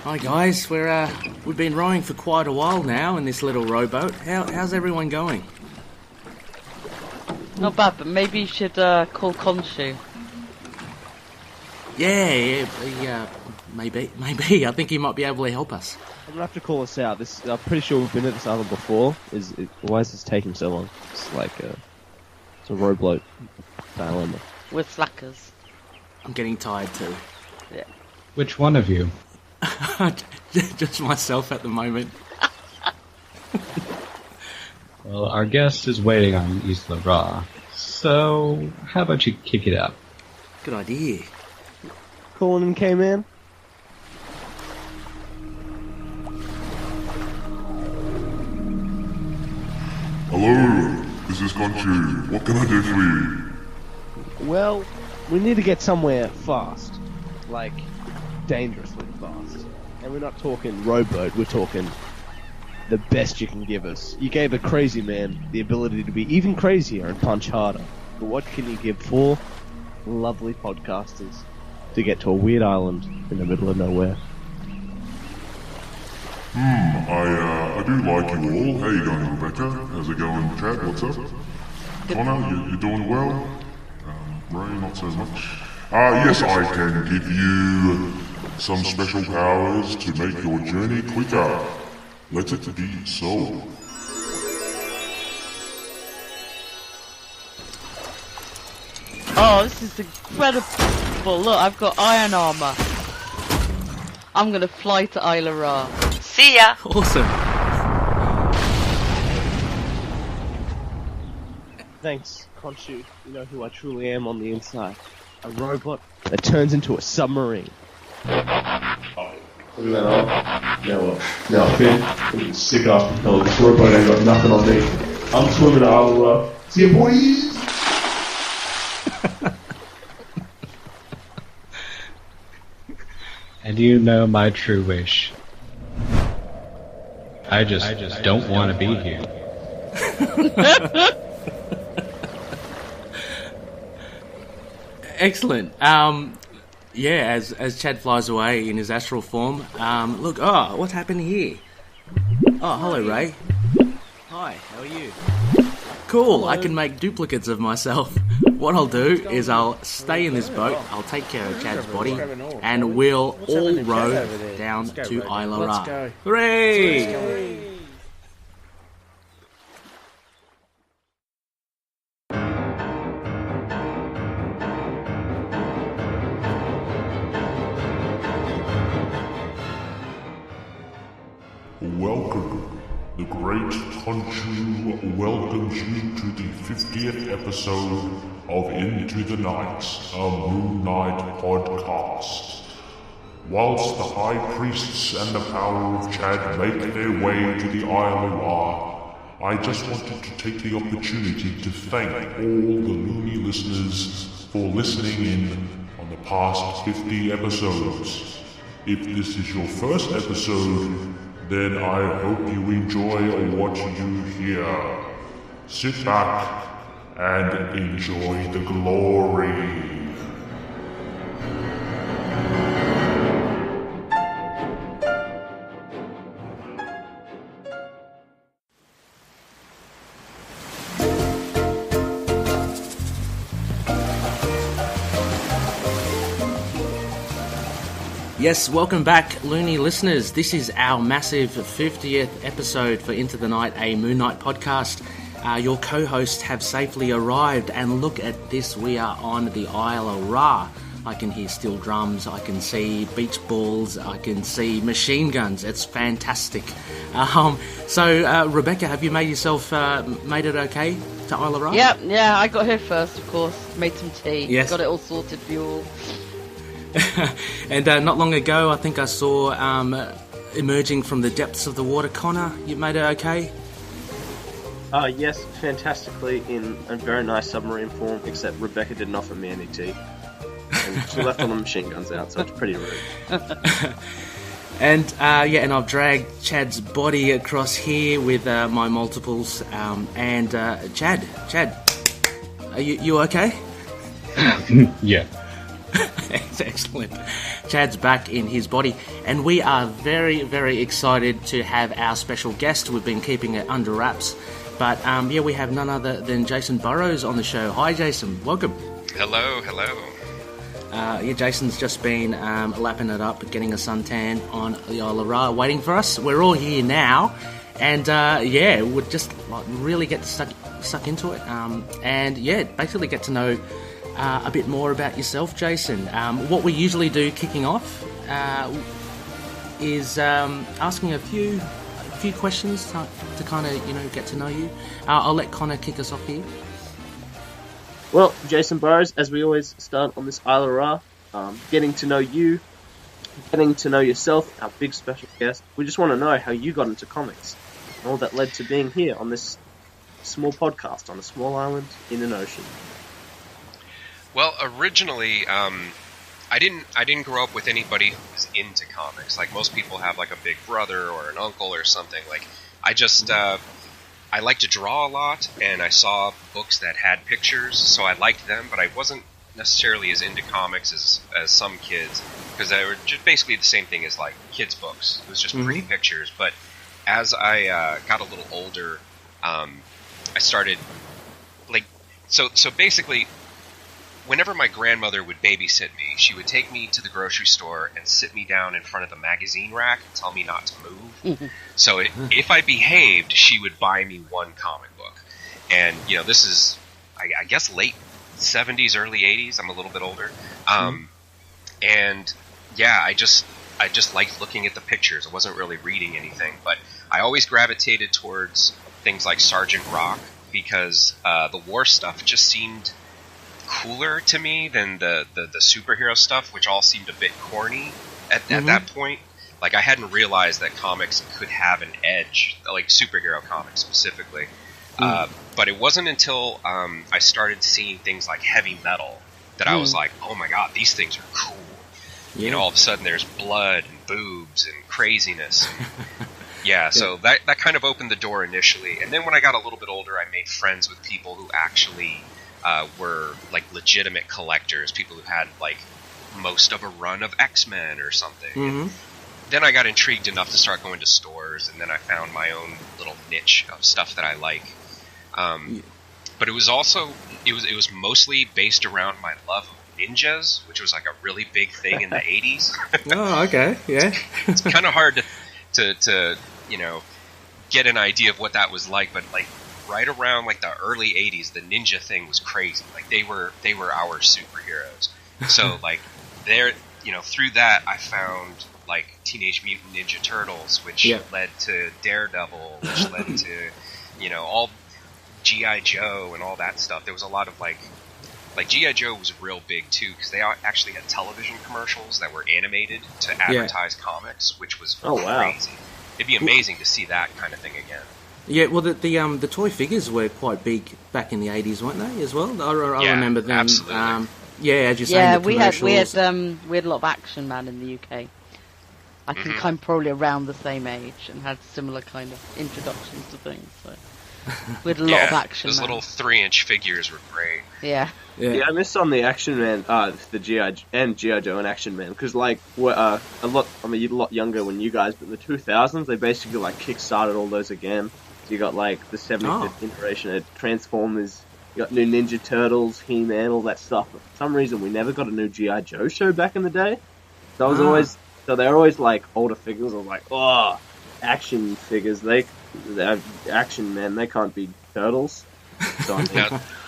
Hi guys, we've been rowing for quite a while now in this little rowboat. How's everyone going? Not bad, but maybe you should call Khonshu. Yeah, maybe. I think he might be able to help us. I'm gonna have to call us out. I'm pretty sure we've been at this island before. Why is this taking so long? It's like it's a rowboat dilemma. We're slackers. I'm getting tired too. Yeah. Which one of you? Just myself at the moment. Well, our guest is waiting on Isla Ra, so how about you kick it up? Good idea. Calling him, K-Man? Hello, this is Khonshu. What can I do for you? Well, we need to get somewhere fast. Like, dangerously fast. And we're not talking rowboat, we're talking the best you can give us. You gave a crazy man the ability to be even crazier and punch harder. But what can you give 4 lovely podcasters to get to a weird island in the middle of nowhere? I do like you all. How you going, Rebecca? How's it going, Chad? What's up? Connor, you doing well? Ray, not so much. Yes, I can give you some special powers to make your journey quicker. Let it be so. Oh, this is incredible. Look, I've got iron armor. I'm gonna fly to Isla Ra. See ya! Awesome. Thanks, Khonshu. You know who I truly am on the inside. A robot that turns into a submarine. Look at that arm. Now what? Now Finn, sick ass propeller. This robot ain't got nothing on me. I'm swimming to Isla Ra. See ya, boys! And you know my true wish. I just don't want to be here. Excellent. As Chad flies away in his astral form, look, what's happening here? Oh, hello, Ray. Hi, how are you? Cool, hello. I can make duplicates of myself. What I'll do is I'll stay in this boat, I'll take care of Chad's body, and we'll all row down to Isla Ra. Hooray! Welcome. The great Khonshu welcomes you to the 50th episode of Into the Night, a Moon Knight podcast. Whilst the High Priests and the Power of Chad make their way to the Isla Ra, I just wanted to take the opportunity to thank all the Loony listeners for listening in on the past 50 episodes. If this is your first episode, then I hope you enjoy what you hear. Sit back and enjoy the glory. Yes, welcome back, Loony listeners. This is our massive 50th episode for Into the Night, a Moon Knight podcast. Your co-hosts have safely arrived, and look at this, we are on the Isla Ra. I can hear steel drums, I can see beach balls, I can see machine guns. It's fantastic. So, Rebecca, have you made it okay to Isla Ra? Yeah, I got here first, of course. Made some tea. Yes. Got it all sorted for you all. And not long ago, I think I saw emerging from the depths of the water, Connor. You made it okay? Yes, fantastically in a very nice submarine form, except Rebecca didn't offer me any tea. And she left all the machine guns out, so it's pretty rude. And I've dragged Chad's body across here with my multiples. Chad, are you okay? Yeah. Excellent. Chad's back in his body, and we are very, very excited to have our special guest. We've been keeping it under wraps, but we have none other than Jacen Burrows on the show. Hi, Jacen. Welcome. Hello. Jason's just been lapping it up, getting a suntan on the Isla Ra, waiting for us. We're all here now, and we'll just really get stuck into it, basically get to know a bit more about yourself, Jacen. What we usually do kicking off is asking a few questions to kind of get to know you. I'll let Connor kick us off here. Well, Jacen Burrows, as we always start on this Isla Ra, getting to know you, getting to know yourself, our big special guest. We just want to know how you got into comics and all that led to being here on this small podcast on a small island in an ocean. Well, originally, I didn't grow up with anybody who was into comics. Like most people have like a big brother or an uncle or something. Like I just I like to draw a lot, and I saw books that had pictures, so I liked them, but I wasn't necessarily as into comics as some kids, because they were just basically the same thing as like kids' books. It was just pretty pictures. But as I got a little older, I started so basically, whenever my grandmother would babysit me, she would take me to the grocery store and sit me down in front of the magazine rack and tell me not to move. So if I behaved, she would buy me one comic book. And, this is, I guess, late 70s, early 80s. I'm a little bit older. And, I just liked looking at the pictures. I wasn't really reading anything. But I always gravitated towards things like Sergeant Rock, because the war stuff just seemed cooler to me than the superhero stuff, which all seemed a bit corny at that point. Like, I hadn't realized that comics could have an edge, like superhero comics specifically. But it wasn't until I started seeing things like heavy metal that I was like, oh my god, these things are cool. Yeah. All of a sudden there's blood and boobs and craziness. So that kind of opened the door initially. And then when I got a little bit older, I made friends with people who actually were like legitimate collectors, people who had like most of a run of X-Men or something. Then I got intrigued enough to start going to stores, and then I found my own little niche of stuff that I like. But it was also it was mostly based around my love of ninjas, which was like a really big thing in the 80s. Oh, okay, yeah. It's kind of hard to get an idea of what that was like, but like right around like the early 80s, the ninja thing was crazy. Like they were our superheroes. So like through that I found like Teenage Mutant Ninja Turtles, which led to Daredevil, which led to all G.I. Joe and all that stuff. There was a lot of like G.I. Joe was real big too, because they actually had television commercials that were animated to advertise comics, which was crazy. It'd be amazing to see that kind of thing again. Yeah, well, the toy figures were quite big back in the 80s, weren't they, as well? I remember them. Absolutely. As you're saying, we had a lot of Action Man in the UK. I think I'm probably around the same age and had similar kind of introductions to things. So we had a lot of Action Man. Those little 3-inch figures were great. Yeah, I missed on the Action Man, the G.I. Joe and Action Man, because I'm a lot younger than you guys, but in the 2000s they basically like kickstarted all those again. So you got like the 75th iteration of Transformers, you got new Ninja Turtles, He-Man, all that stuff. But for some reason we never got a new G.I. Joe show back in the day. So they're always like older figures. I was like, action figures. They're Action Man. They can't be turtles. So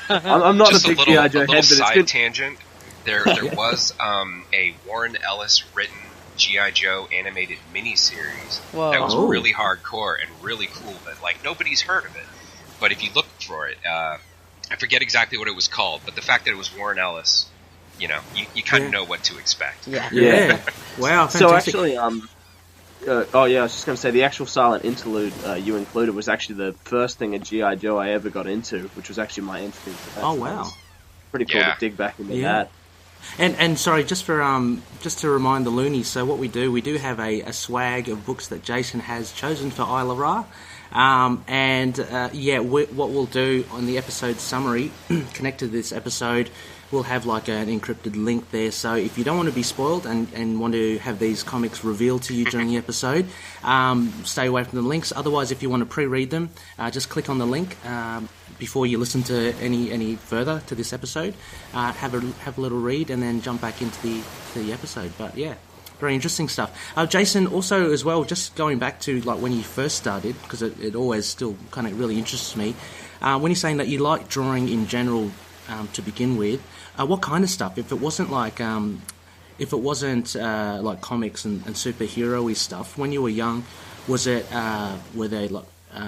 I'm not a big G.I. Joe head, but it's good. Tangent. There was a Warren Ellis written G.I. Joe animated miniseries that was really hardcore and really cool, but like nobody's heard of it. But if you look for it, I forget exactly what it was called, but the fact that it was Warren Ellis, you kind of know what to expect. Yeah. Wow, fantastic. So actually, I was just going to say, the actual silent interlude you included was actually the first thing at G.I. Joe I ever got into, which was actually my entry into that. Oh, wow. Pretty cool to dig back into that. And sorry, just to remind the Loonies, so what we do have a swag of books that Jacen has chosen for Isla Ra. What we'll do on the episode summary, connected to this episode, we'll have like an encrypted link there. So if you don't want to be spoiled and want to have these comics revealed to you during the episode, stay away from the links. Otherwise, if you want to pre-read them, just click on the link before you listen to any further to this episode. Have a little read and then jump back into the episode. But yeah, very interesting stuff. Jacen, also as well, just going back to like when you first started, because it always still kind of really interests me. When you're saying that you like drawing in general to begin with, what kind of stuff? If it wasn't like like comics and superhero-y stuff, when you were young, was it were they like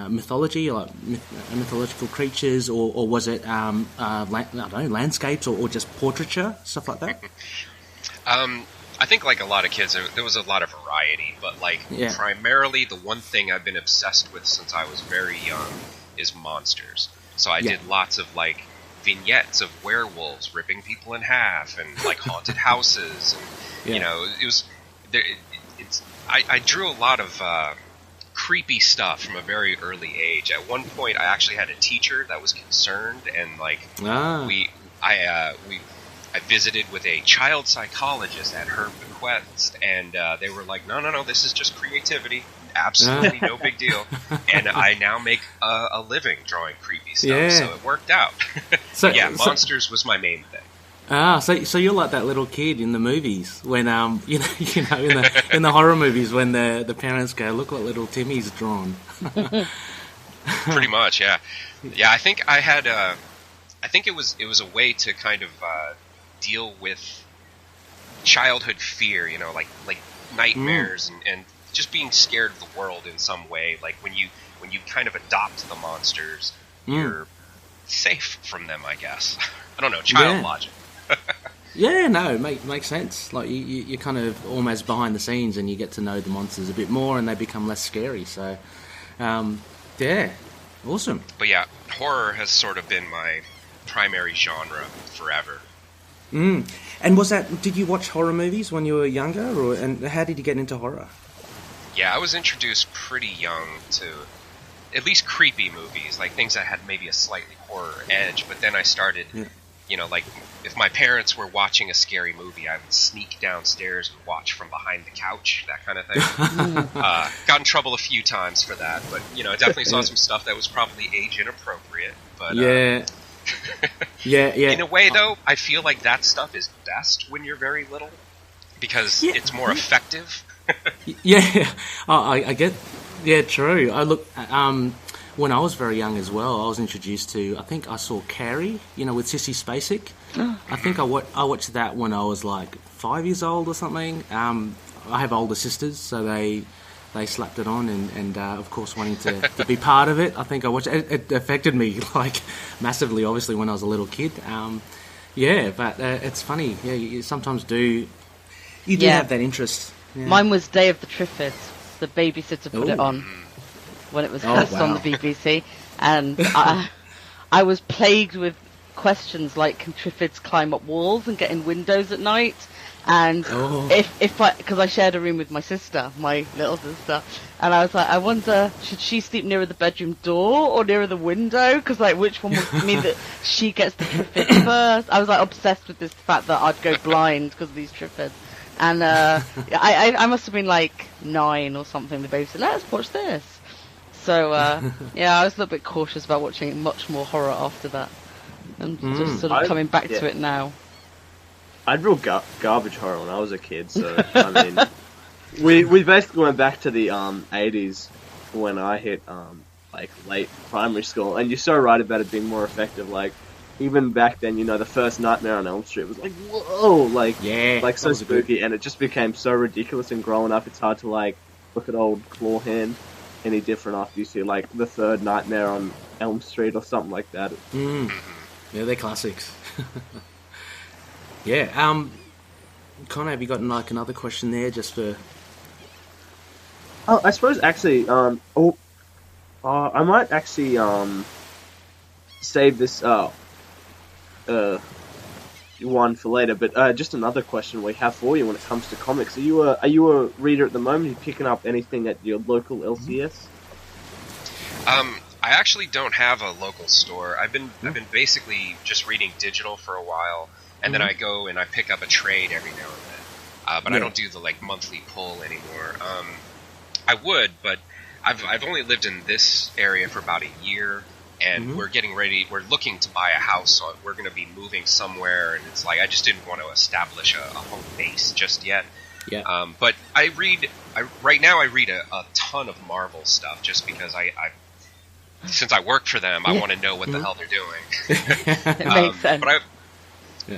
mythology, like mythological creatures, or was it I don't know, landscapes or just portraiture, stuff like that? I think like a lot of kids, there was a lot of variety, but like primarily the one thing I've been obsessed with since I was very young is monsters. So I did lots of like vignettes of werewolves ripping people in half and like haunted houses, and you know, it was there. I drew a lot of creepy stuff from a very early age. At one point, I actually had a teacher that was concerned, and like I visited with a child psychologist at her bequest, and they were like, no, this is just creativity. Absolutely no big deal. And I now make a living drawing creepy stuff, so it worked out. So monsters was my main thing. So you're like that little kid in the movies when in the horror movies when the parents go, look what little Timmy's drawn. Pretty much, yeah. Yeah, I think I had I think it was a way to kind of deal with childhood fear, you know, like nightmares and just being scared of the world in some way. Like when you kind of adopt the monsters, you're safe from them, I guess. I don't know, child logic. Makes sense. Like you're kind of almost behind the scenes, and you get to know the monsters a bit more, and they become less scary. So, awesome. But yeah, horror has sort of been my primary genre forever. And did you watch horror movies when you were younger, and how did you get into horror? Yeah, I was introduced pretty young to at least creepy movies, like things that had maybe a slightly horror edge, but then I started, you know, like if my parents were watching a scary movie, I would sneak downstairs and watch from behind the couch, that kind of thing. Got in trouble a few times for that, but, you know, I definitely saw some stuff that was probably age inappropriate. But, in a way, though, I feel like that stuff is best when you're very little, because it's more effective. I get. Yeah, true. I look. When I was very young as well, I was introduced to. I think I saw Carrie, with Sissy Spacek. I think I watched that when I was like 5 years old or something. I have older sisters, so they slapped it on, and of course wanting to be part of it. I think I watched it. It affected me like massively, obviously, when I was a little kid. But it's funny. Yeah, you sometimes do. You do have that interest. Yeah. Mine was Day of the Triffids. The babysitter put it on when it was first on the BBC, and I was plagued with questions like, can Triffids climb up walls and get in windows at night? And because I shared a room with my sister, my little sister, and I was like, I wonder, should she sleep nearer the bedroom door or nearer the window? Because like, which one would mean that she gets the Triffids first? I was like obsessed with this fact that I'd go blind because of these Triffids. And I must have been like 9 or something. The baby said, let's watch this. So I was a little bit cautious about watching much more horror after that, and just sort of coming back to it now. I drew garbage horror when I was a kid, so I mean, we basically went back to the 80s when I hit like late primary school, and you're so right about it being more effective. Like even back then, the first Nightmare on Elm Street was like, whoa, like so spooky, and it just became so ridiculous. And growing up, it's hard to like look at old Clawhand any different after you see like the third Nightmare on Elm Street or something like that. Yeah, they're classics. Connor, have you got like another question there just for? Oh, I suppose actually, I might actually save this one for later. But just another question we have for you when it comes to comics: Are you a reader at the moment? Are you picking up anything at your local LCS? I actually don't have a local store. I've been basically just reading digital for a while, and then I go and I pick up a trade every now and then. But I don't do the monthly pull anymore. I would, but I've only lived in this area for about a year, and we're getting ready. We're looking to buy a house, so we're going to be moving somewhere, and it's like I just didn't want to establish a home base just yet. Yeah. But right now I read a ton of Marvel stuff just because since I work for them, I want to know what the hell they're doing. It makes sense.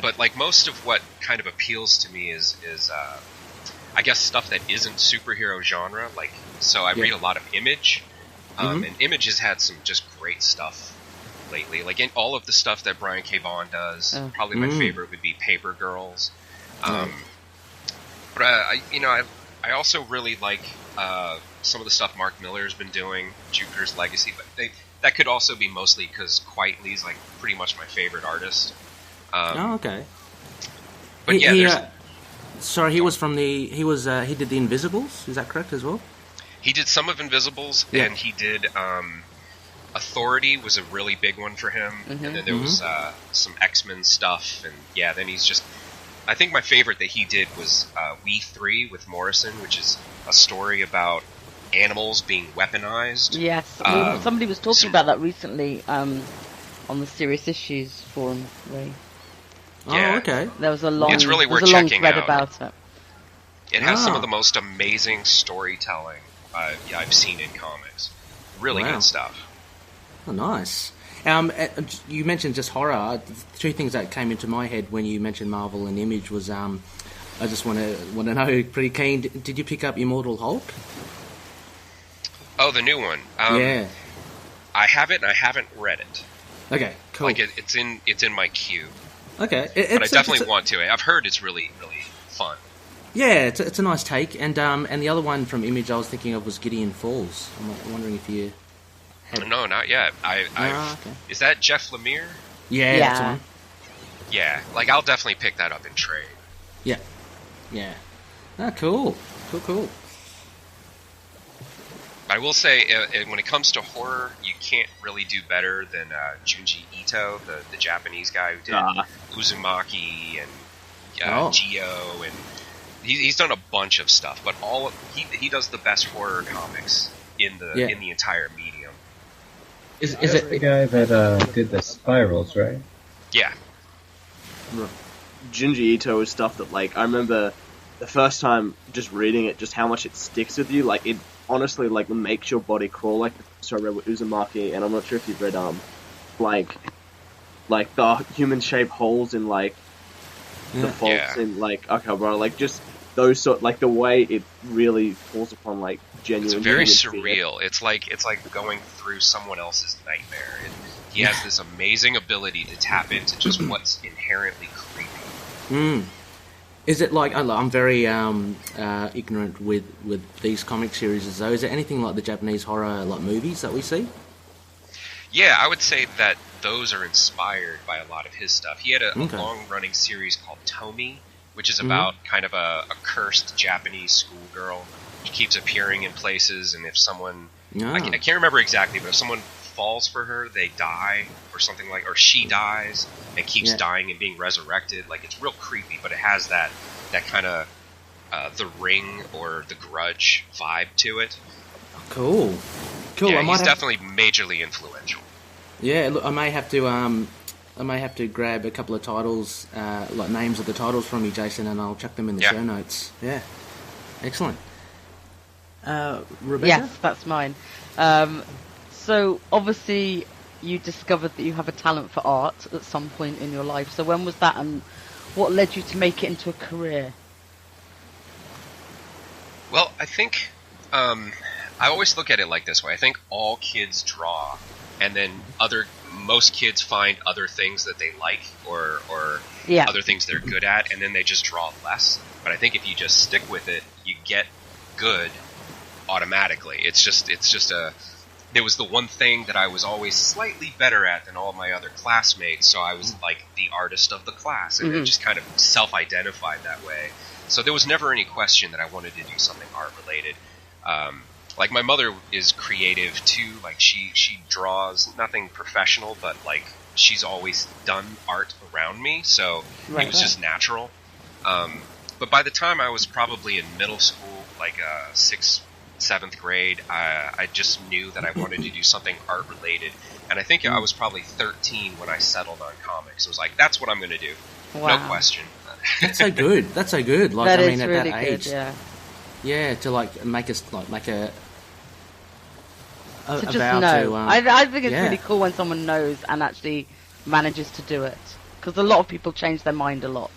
But like most of what kind of appeals to me is I guess stuff that isn't superhero genre. Like, so I read a lot of Image, and Image has had some just great stuff lately. Like in all of the stuff that Brian K. Vaughan does, probably my favorite would be Paper Girls. But I also really like some of the stuff Mark Miller's been doing, Jupiter's Legacy. But that could also be mostly because Quitely's like pretty much my favorite artist. Okay. But he did the Invisibles. Is that correct as well? He did some of Invisibles, and he did Authority was a really big one for him, and then there was some X-Men stuff, and then he's just. I think my favorite that he did was We Three with Morrison, which is a story about animals being weaponized. Yes, somebody was talking about that recently on the Serious Issues forum, Ray. Yeah. Oh, okay. There was a long, it's really worth long checking thread out. about it. It has some of the most amazing storytelling I've seen in comics. Really good stuff. Oh, nice. You mentioned just horror. Two things that came into my head when you mentioned Marvel and Image was I just want to know, pretty keen. Did you pick up Immortal Hulk? Oh, the new one. Yeah. I have it, and I haven't read it. Okay, cool. Like it's in my queue. Okay, but I definitely want to. I've heard it's really, really fun. Yeah, it's a nice take. And the other one from Image I was thinking of was Gideon Falls. I'm wondering if you. No, not yet. Okay. Is that Jeff Lemire? Yeah, that's one. Yeah, like I'll definitely pick that up in trade. Yeah. Ah, cool. I will say, when it comes to horror, you can't really do better than Junji Ito, the Japanese guy who did Uzumaki and Geo, and he's done a bunch of stuff. But he does the best horror comics in the entire medium. Is it the guy that did the Spirals, right? Yeah. Junji Ito is stuff that, like, I remember the first time just reading it, just how much it sticks with you. Like, it honestly, like, makes your body crawl. Like, so I read with Uzumaki, and I'm not sure if you've read, like the human-shaped holes in, like, the faults in, like, okay, bro, like, just those sort, like, the way it really falls upon, like, genuine. It's very surreal. It's like going through someone else's nightmare. He has this amazing ability to tap into just what's inherently creepy. Is it like, I'm very ignorant with these comic series, though. Is it anything like the Japanese horror like movies that we see? Yeah, I would say that those are inspired by a lot of his stuff. He had a long-running series called Tomi, which is about kind of a cursed Japanese schoolgirl. She keeps appearing in places, and if someone... I can't remember exactly, but if someone falls for her, they die, or something like... Or she dies, and keeps dying and being resurrected. Like, it's real creepy, but it has that kind of... The Ring or The Grudge vibe to it. Cool. Yeah, he's definitely majorly influential. Yeah, look, I may have to grab a couple of titles, like names of the titles from you, Jason, and I'll chuck them in the show notes. Yeah, excellent. Rebecca? Yes, that's mine. So obviously you discovered that you have a talent for art at some point in your life. So when was that, and what led you to make it into a career? Well, I think I always look at it like this way. I think all kids draw, and then most kids find other things that they like or other things they're good at, and then they just draw less. But I think if you just stick with it, you get good automatically. It was the one thing that I was always slightly better at than all of my other classmates, so I was like the artist of the class, and it just kind of self-identified that way. So there was never any question that I wanted to do something art-related. like my mother is creative too. Like she draws nothing professional, but like she's always done art around me, so it was just natural. But by the time I was probably in middle school, like 6th, 7th grade, I just knew that I wanted to do something art related. And I think I was probably 13 when I settled on comics. It was like, that's what I'm going to do. Wow. No question. That's so good. That's so good. Like, that I mean, is at really that good, age, yeah. to like make us like make a To just vow know. to. I think it's yeah. really cool when someone knows and actually manages to do it. Because a lot of people change their mind a lot.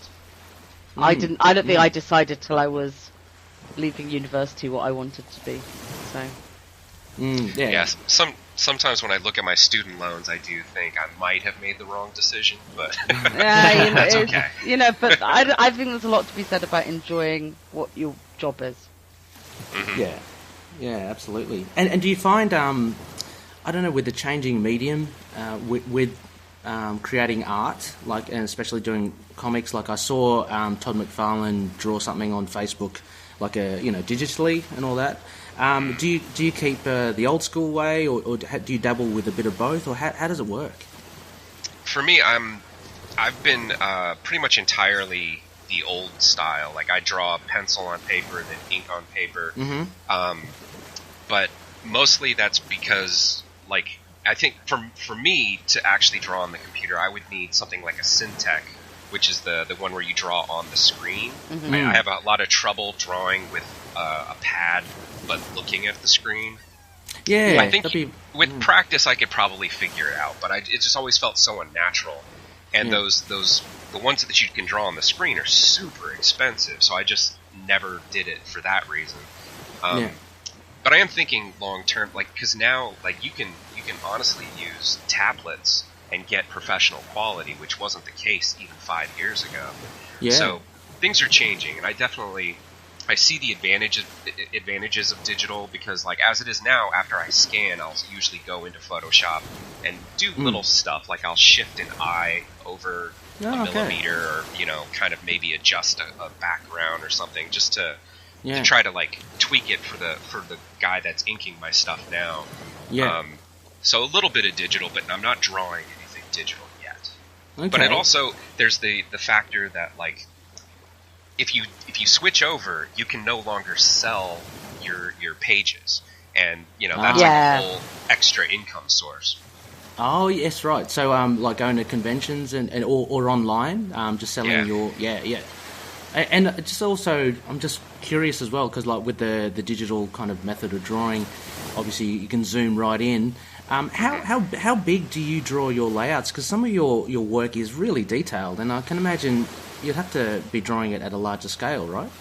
I don't think I decided till I was leaving university what I wanted to be. So. Yeah. Sometimes when I look at my student loans, I do think I might have made the wrong decision, but that's okay. But I think there's a lot to be said about enjoying what your job is. Mm-hmm. Yeah, absolutely. And do you find, I don't know, with the changing medium, with creating art, like, and especially doing comics, like I saw Todd McFarlane draw something on Facebook, like digitally and all that. Do you keep the old school way, or do you dabble with a bit of both, or how does it work? For me, I've been pretty much entirely the old style. Like I draw pencil on paper, then ink on paper. Mm-hmm. But mostly that's because, like, I think for me to actually draw on the computer, I would need something like a Syntec, which is the one where you draw on the screen. Mm-hmm. I have a lot of trouble drawing with a pad, but looking at the screen. Yeah, I think with practice I could probably figure it out, but it just always felt so unnatural. And the ones that you can draw on the screen are super expensive, so I just never did it for that reason. But I am thinking long term, like, because now, like, you can honestly use tablets and get professional quality, which wasn't the case even 5 years ago. Yeah. So things are changing, and I see the advantages of digital, because, like, as it is now, after I scan, I'll usually go into Photoshop and do little stuff, like I'll shift an eye over a millimeter, or kind of maybe adjust a background or something, just to try to, like, tweak it for the guy that's inking my stuff now. Yeah. So a little bit of digital, but I'm not drawing anything digital yet. Okay. But it also, there's the factor that, like, if you switch over, you can no longer sell your pages, and that's like a whole extra income source. Oh yes, right. So like going to conventions and or online, just selling your And just also, I'm just curious as well, because like with the digital kind of method of drawing, obviously you can zoom right in. How big do you draw your layouts? Because some of your work is really detailed, and I can imagine you'd have to be drawing it at a larger scale, right?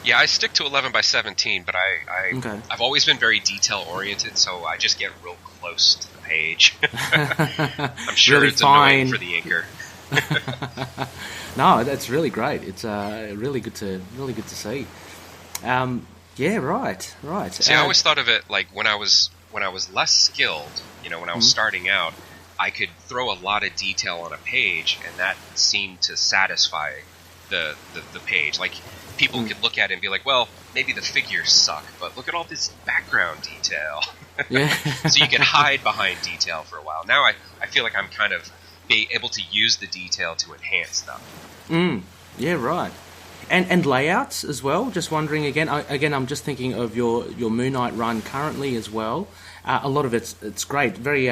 Yeah, I stick to 11 by 17, but I've always been very detail oriented, so I just get real close to the page. I'm sure really it's annoying for the inker. No, that's really great. It's really good to see. Yeah, right. See, I always thought of it like when I was less skilled, when I was starting out, I could throw a lot of detail on a page, and that seemed to satisfy the page. Like, people could look at it and be like, well, maybe the figures suck, but look at all this background detail. Yeah. So you can hide behind detail for a while. Now I feel like I'm kind of be able to use the detail to enhance them. Yeah, right. And layouts as well. Just wondering again. I'm just thinking of your Moon Knight run currently as well. A lot of it's great. Very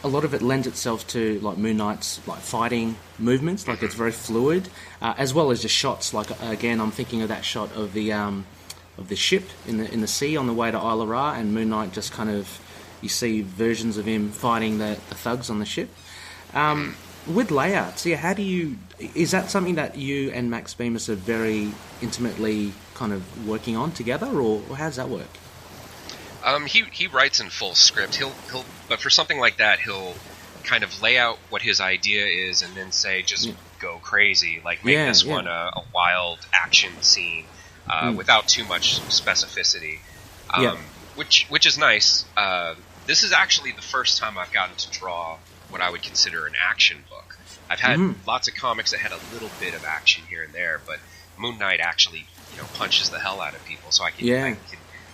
a lot of it lends itself to like Moon Knight's like fighting movements. Like it's very fluid, as well as just shots. Like again, I'm thinking of that shot of the ship in the sea on the way to Isla Ra, and Moon Knight just kind of, you see versions of him fighting the thugs on the ship. With layouts, how do you... Is that something that you and Max Bemis are very intimately kind of working on together, or how does that work? He writes in full script. But for something like that, he'll kind of lay out what his idea is, and then say, just go crazy, like make this one a wild action scene without too much specificity, which is nice. This is actually the first time I've gotten to draw what I would consider an action book. I've had lots of comics that had a little bit of action here and there, but Moon Knight actually, punches the hell out of people. So I can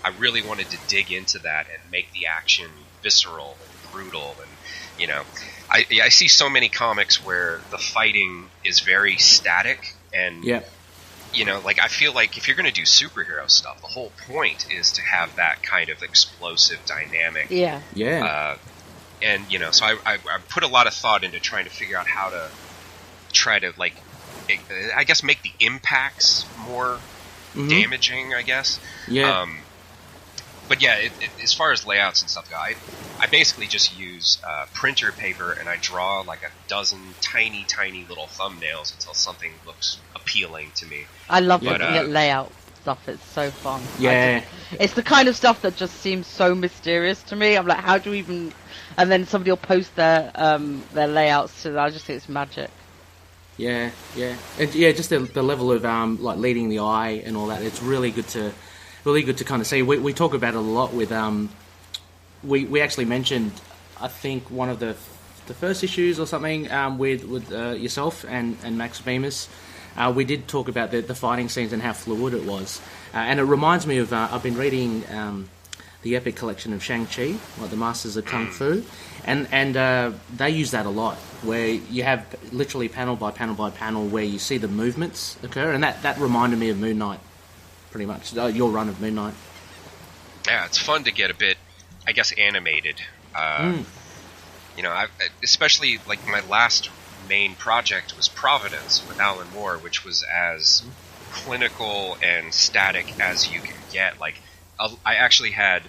I really wanted to dig into that and make the action visceral and brutal. And, you know, I see so many comics where the fighting is very static and, you know, like, I feel like if you're going to do superhero stuff, the whole point is to have that kind of explosive dynamic. And, you know, so I put a lot of thought into trying to figure out how to try to, like, I guess make the impacts more damaging, I guess. But yeah, as far as layouts and stuff go, I basically just use printer paper and I draw like a dozen tiny little thumbnails until something looks appealing to me. I love looking at layout stuff. It's so fun. Yeah. It's the kind of stuff that just seems so mysterious to me. I'm like, how do you even... And then somebody will post their layouts to... I just think it's magic. And, just the level of like leading the eye and all that. It's really good to kind of see. We talk about it a lot with we actually mentioned, I think, one of the first issues or something with yourself and Max BEMIS. We did talk about the fighting scenes and how fluid it was, and it reminds me of I've been reading the epic collection of Shang-Chi, like the Masters of Kung Fu, and they use that a lot, where you have literally panel by panel by panel where you see the movements occur, and that reminded me of Moon Knight, pretty much, your run of Moon Knight. Yeah, it's fun to get a bit, I guess, animated. You know, especially, like, my last main project was Providence with Alan Moore, which was as clinical and static as you can get. Like, I actually had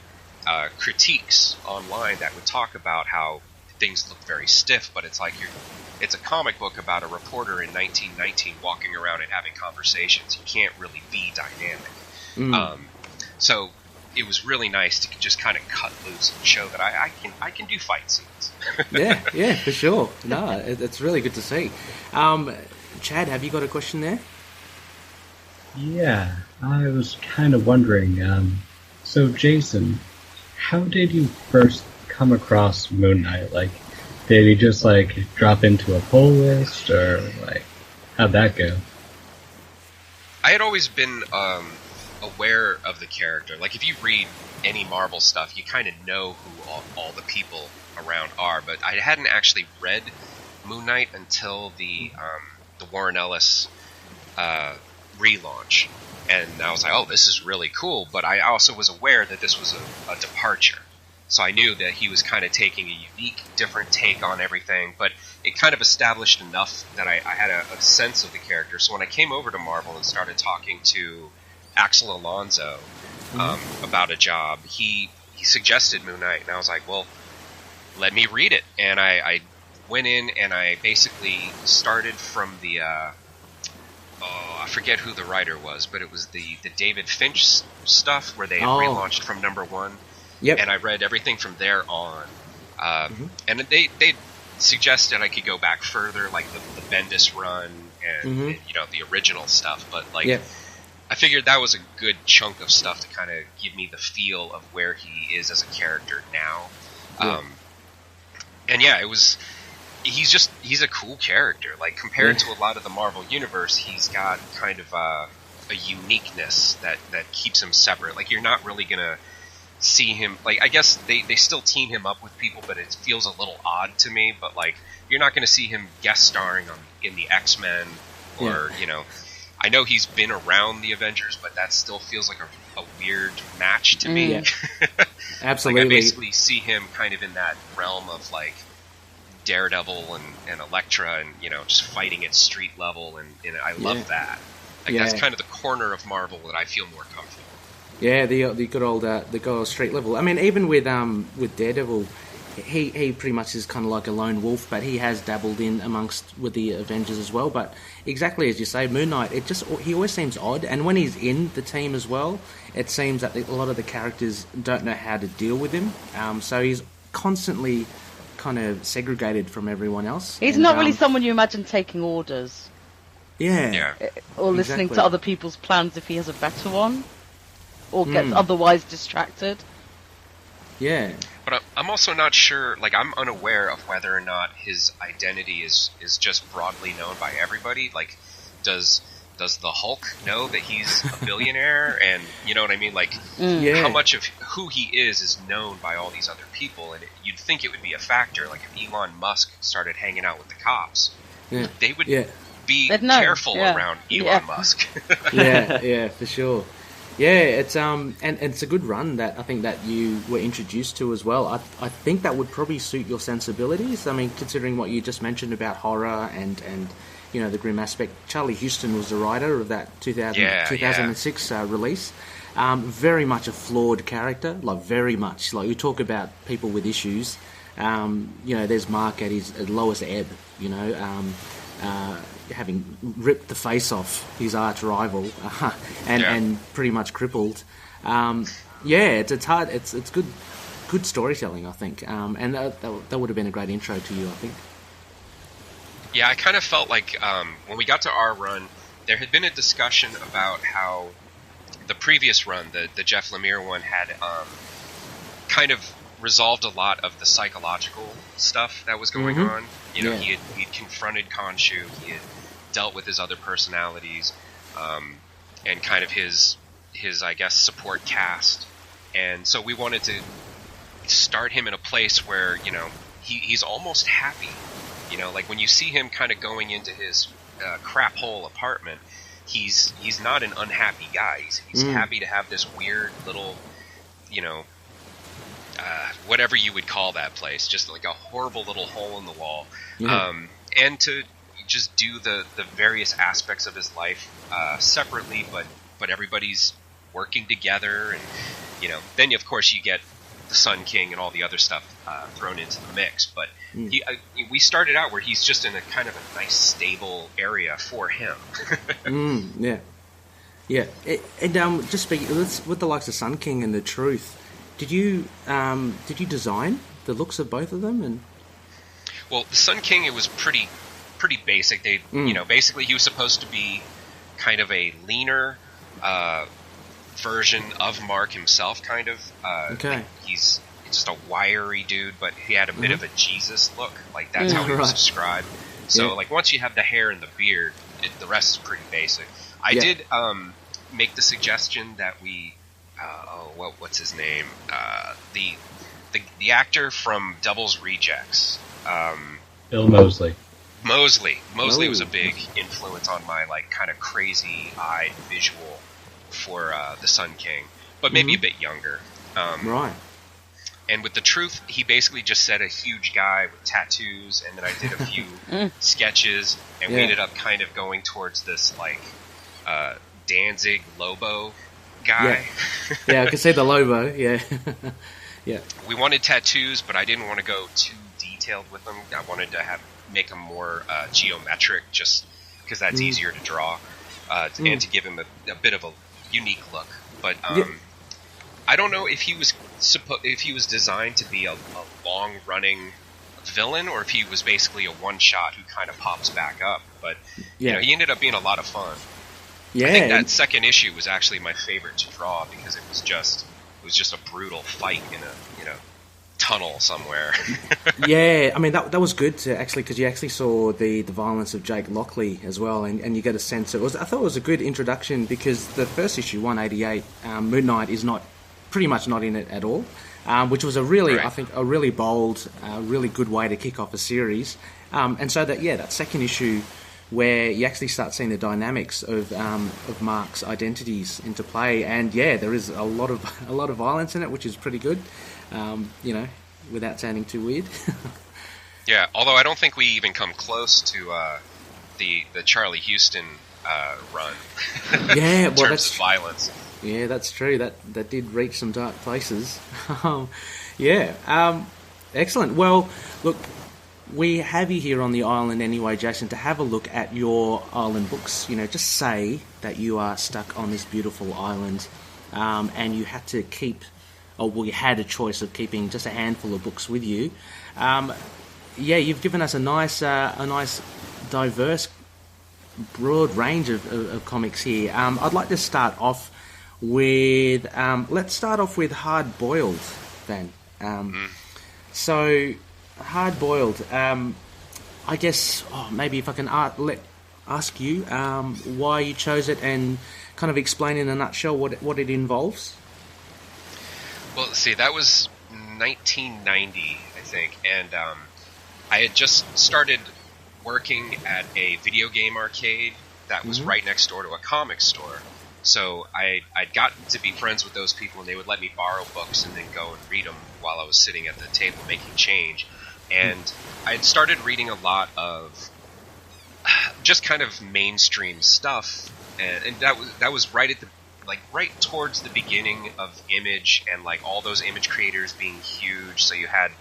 critiques online that would talk about how things look very stiff, but it's like it's a comic book about a reporter in 1919 walking around and having conversations. You can't really be dynamic. So it was really nice to just kind of cut loose and show that I can do fight scenes. yeah, for sure. No, it's really good to see. Chad, have you got a question there? Yeah, I was kind of wondering. So, Jacen, how did you first come across Moon Knight? Like, did he just, like, drop into a pull list, or, like, how'd that go? I had always been aware of the character. Like, if you read any Marvel stuff, you kind of know who all the people around are, but I hadn't actually read Moon Knight until the Warren Ellis relaunch. And I was like, oh, this is really cool, but I also was aware that this was a departure. So I knew that he was kind of taking a unique, different take on everything, but it kind of established enough that I had a sense of the character. So when I came over to Marvel and started talking to Axel Alonso about a job, he suggested Moon Knight, and I was like, well, let me read it. And I went in and I basically started from the... I forget who the writer was, but it was the David Finch stuff where they relaunched from #1. Yep. And I read everything from there on. And they suggested I could go back further, like the Bendis run and you know, the original stuff. But like, I figured that was a good chunk of stuff to kind of give me the feel of where he is as a character now. And yeah, it was... He's a cool character. Like, compared to a lot of the Marvel universe, he's got kind of a uniqueness that keeps him separate. Like, you're not really gonna see him, like, I guess they still team him up with people, but it feels a little odd to me. But like, you're not gonna see him guest starring in the X-Men or you know, I know he's been around the Avengers, but that still feels like a weird match to me. Absolutely. Like, I basically see him kind of in that realm of like Daredevil and Elektra, and you know, just fighting at street level, and I love that. Like, that's kind of the corner of Marvel that I feel more comfortable. Yeah, the good old street level. I mean, even with Daredevil, he pretty much is kind of like a lone wolf, but he has dabbled in with the Avengers as well. But exactly as you say, Moon Knight, he always seems odd, and when he's in the team as well, it seems that a lot of the characters don't know how to deal with him. So he's constantly kind of segregated from everyone else. He's not really someone you imagine taking orders. Yeah. Or listening to other people's plans if he has a better one. Or gets otherwise distracted. Yeah. But I'm also not sure, like, I'm unaware of whether or not his identity is just broadly known by everybody. Like, does does the Hulk know that he's a billionaire? And you know what I mean? Like, how much of who he is known by all these other people? And you'd think it would be a factor. Like if Elon Musk started hanging out with the cops, they would be careful around Elon Musk. yeah, for sure. Yeah, it's and it's a good run that I think that you were introduced to as well. I think that would probably suit your sensibilities. I mean, considering what you just mentioned about horror and you know, the grim aspect. Charlie Houston was the writer of that 2006 release. Very much a flawed character, like very much. Like you talk about people with issues. You know, there's Mark at his lowest ebb. You know. Having ripped the face off his arch rival and pretty much crippled. It's hard. It's good storytelling, I think. And that would have been a great intro to you, I think. Yeah, I kind of felt like when we got to our run, there had been a discussion about how the previous run, the Jeff Lemire one, had kind of resolved a lot of the psychological stuff that was going on. You know, he'd confronted Khonshu, he had dealt with his other personalities, and kind of his I guess support cast. And so we wanted to start him in a place where, you know, he's almost happy. You know, like when you see him kind of going into his crap hole apartment, he's not an unhappy guy. He's happy to have this weird little, you know, whatever you would call that place, just like a horrible little hole in the wall, and to just do the various aspects of his life separately, but everybody's working together, and you know, then of course you get the Sun King and all the other stuff thrown into the mix. But we started out where he's just in a kind of a nice stable area for him. Just speaking with the likes of Sun King and the Truth. Did you design the looks of both of them? And well, the Sun King, it was pretty basic. They you know, basically he was supposed to be kind of a leaner version of Mark himself, kind of. Like he's just a wiry dude, but he had a bit of a Jesus look. Like that's how he was described. So like once you have the hair and the beard, the rest is pretty basic. I did make the suggestion that we. What's his name? The actor from Devil's Rejects. Bill Moseley. Moseley was a big influence on my like kind of crazy-eyed visual for the Sun King, but maybe a bit younger. Right. And with the Truth, he basically just said a huge guy with tattoos, and then I did a few sketches, and we ended up kind of going towards this like Danzig Lobo guy. I could see the Lobo. We wanted tattoos, but I didn't want to go too detailed with them. I wanted to make them more geometric, just because that's easier to draw, and to give him a bit of a unique look. But I don't know if he was designed to be a long running villain, or if he was basically a one shot who kind of pops back up. But you know, he ended up being a lot of fun. I think that second issue was actually my favorite to draw because it was just a brutal fight in a tunnel somewhere. I mean that was good to actually, because you actually saw the violence of Jake Lockley as well, and you get a sense I thought it was a good introduction, because the first issue 188 Moon Knight is pretty much not in it at all, which was a really I think a really bold, really good way to kick off a series, and so that second issue, where you actually start seeing the dynamics of Mark's identities into play, and there is a lot of violence in it, which is pretty good, you know, without sounding too weird. Although I don't think we even come close to the Charlie Houston run. In terms of violence. Yeah, that's true. That did reach some dark places. Excellent. Well, look. We have you here on the island anyway, Jacen, to have a look at your island books. You know, just say that you are stuck on this beautiful island, and you had to you had a choice of keeping just a handful of books with you. You've given us a nice, diverse, broad range of comics here. I'd like to start off with let's start off with Hard Boiled then. So. Hard Boiled. I guess maybe if I can ask you why you chose it and kind of explain in a nutshell what it involves? Well, see, that was 1990, I think, and I had just started working at a video game arcade that was right next door to a comic store. So I'd gotten to be friends with those people, and they would let me borrow books and then go and read them while I was sitting at the table making change. And I had started reading a lot of just kind of mainstream stuff, and that was right at the right towards the beginning of Image and like all those Image creators being huge. So you had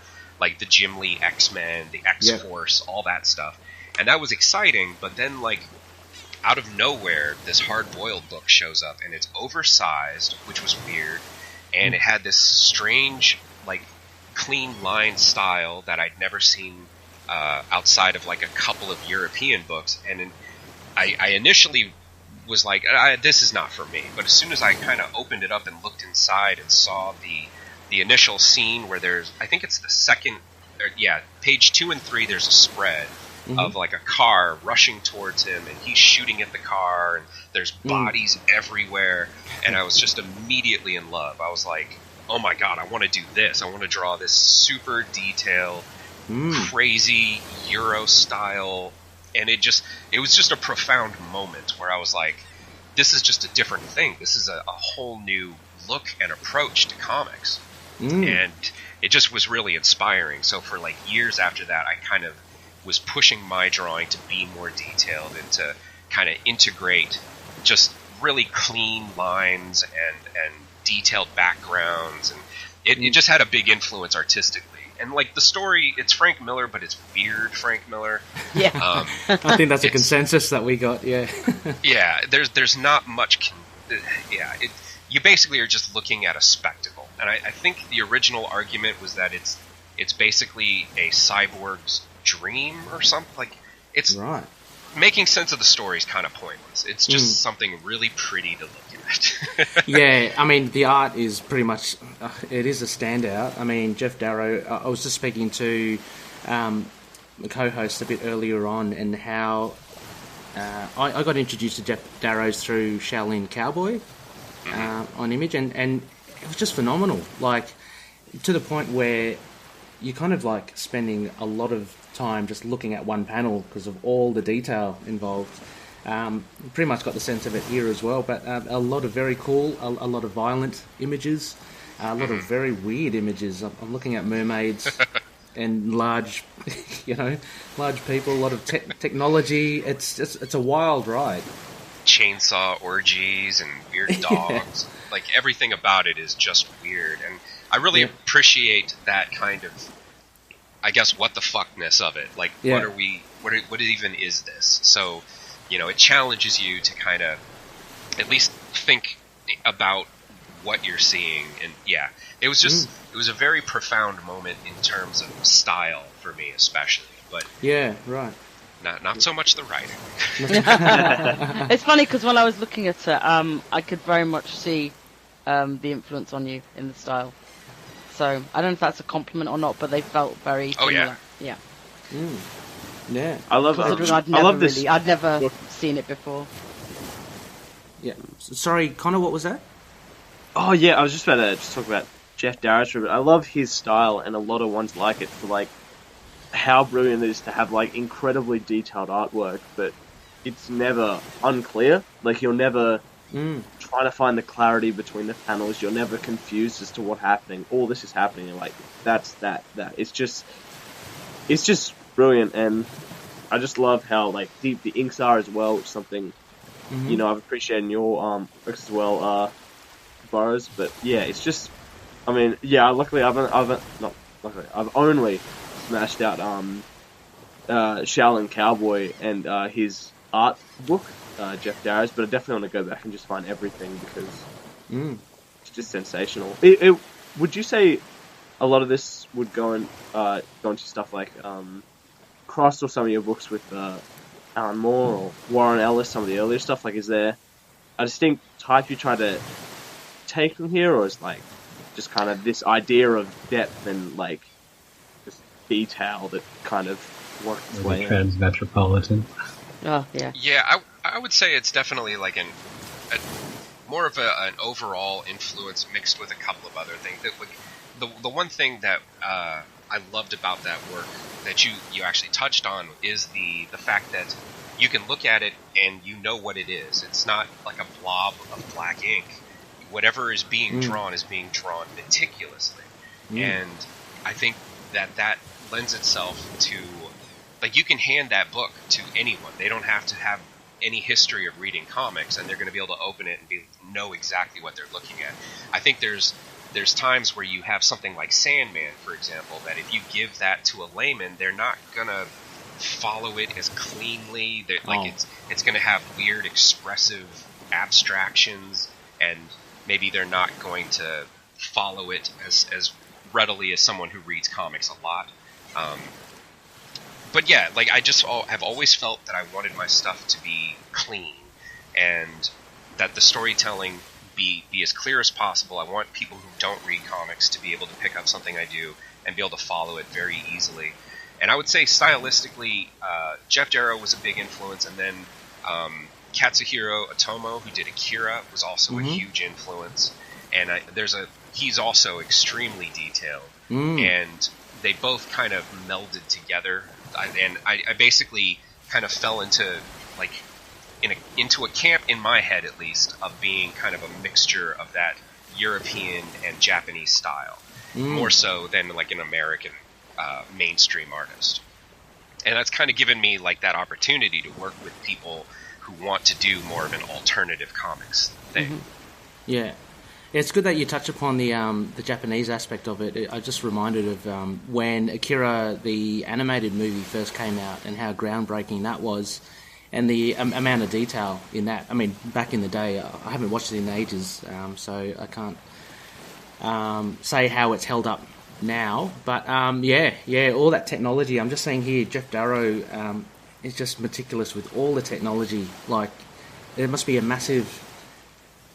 like the Jim Lee X-Men, the X-Force, all that stuff, and that was exciting. But then like out of nowhere, this hard-boiled book shows up, and it's oversized, which was weird, and it had this strange like clean line style that I'd never seen outside of like a couple of European books. And I initially was like, this is not for me. But as soon as I kind of opened it up and looked inside and saw the initial scene where there's, I think it's the second, page 2 and 3, there's a spread of like a car rushing towards him, and he's shooting at the car, and there's bodies everywhere, and I was just immediately in love. I was like, oh my god, I want to do this. I want to draw this super detailed, crazy Euro style, and it was just a profound moment where I was like, this is just a different thing. This is a whole new look and approach to comics. And it just was really inspiring. So for like years after that, I kind of was pushing my drawing to be more detailed and to kind of integrate just really clean lines and detailed backgrounds, and it just had a big influence artistically. And like the story, it's Frank Miller, but it's weird Frank Miller. Yeah, I think that's a consensus that we got. Yeah, yeah. There's not much. You basically are just looking at a spectacle, and I think the original argument was that it's basically a cyborg's dream or something. Like it's right. Making sense of the story is kind of pointless. It's just something really pretty to look at. Yeah, I mean, the art is pretty much, it is a standout. I mean, Jeff Darrow, I was just speaking to the co-host a bit earlier on, and how I got introduced to Jeff Darrow's through Shaolin Cowboy on Image, and it was just phenomenal. Like, to the point where you're kind of like spending a lot of time just looking at one panel because of all the detail involved. Pretty much got the sense of it here as well, but a lot of very cool, a lot of violent images, a lot of very weird images. I'm looking at mermaids and large people, a lot of technology. It's a wild ride. Chainsaw orgies and weird dogs. Like, everything about it is just weird, and I really appreciate that kind of, I guess, what the fuckness of it. Like, what even is this? So, it challenges you to kind of at least think about what you're seeing. And it was just, it was a very profound moment in terms of style for me, especially. But yeah, right. Not so much the writing. It's funny because when I was looking at it, I could very much see the influence on you in the style. So I don't know if that's a compliment or not, but they felt very similar. Yeah. Yeah. I love this. I'd never seen it before. Yeah. Sorry, Connor, what was that? Oh yeah, I was just about to talk about Jeff Darrow for a bit. I love his style and a lot of ones like it for like how brilliant it is to have like incredibly detailed artwork, but it's never unclear. Like, you're never trying to find the clarity between the panels. You're never confused as to what's happening. All this is happening. You're like, that's that. It's just brilliant, and I just love how like deep the inks are as well, which is something I've appreciated in your works as well, Burrows. But yeah, it's just, I mean, luckily I've only smashed out Shaolin Cowboy and his art book, Jeff Darrow's, but I definitely want to go back and just find everything because it's just sensational. Would you say a lot of this would go into stuff like Cross or some of your books with Alan Moore or Warren Ellis, some of the earlier stuff? Like, is there a distinct type you try to take from here, or is like just kind of this idea of depth and like just detail that kind of works its way in? Transmetropolitan. Oh, yeah. Yeah, I would say it's definitely like more of an overall influence mixed with a couple of other things. That, like, the one thing that I loved about that work that you actually touched on is the fact that you can look at it and you know what it is. It's not like a blob of black ink. Whatever is being drawn is being drawn meticulously. And I think that lends itself to, like, you can hand that book to anyone. They don't have to have any history of reading comics, and they're going to be able to open it and know exactly what they're looking at. I think there's times where you have something like Sandman, for example, that if you give that to a layman, they're not going to follow it as cleanly. It's going to have weird expressive abstractions, and maybe they're not going to follow it as readily as someone who reads comics a lot. But yeah, like, I just have always felt that I wanted my stuff to be clean, and that the storytelling be as clear as possible. I want people who don't read comics to be able to pick up something I do and be able to follow it very easily. And I would say stylistically, Jeff Darrow was a big influence, and then Katsuhiro Otomo, who did Akira, was also a huge influence. And he's also extremely detailed, and they both kind of melded together. I basically kind of fell into a camp, in my head at least, of being kind of a mixture of that European and Japanese style, more so than like an American mainstream artist. And that's kind of given me like that opportunity to work with people who want to do more of an alternative comics thing. Yeah. It's good that you touch upon the Japanese aspect of it. I just reminded of when Akira, the animated movie, first came out, and how groundbreaking that was, and the amount of detail in that. I mean, back in the day, I haven't watched it in ages, so I can't say how it's held up now. But yeah, all that technology. I'm just saying here, Jeff Darrow is just meticulous with all the technology. Like, there must be a massive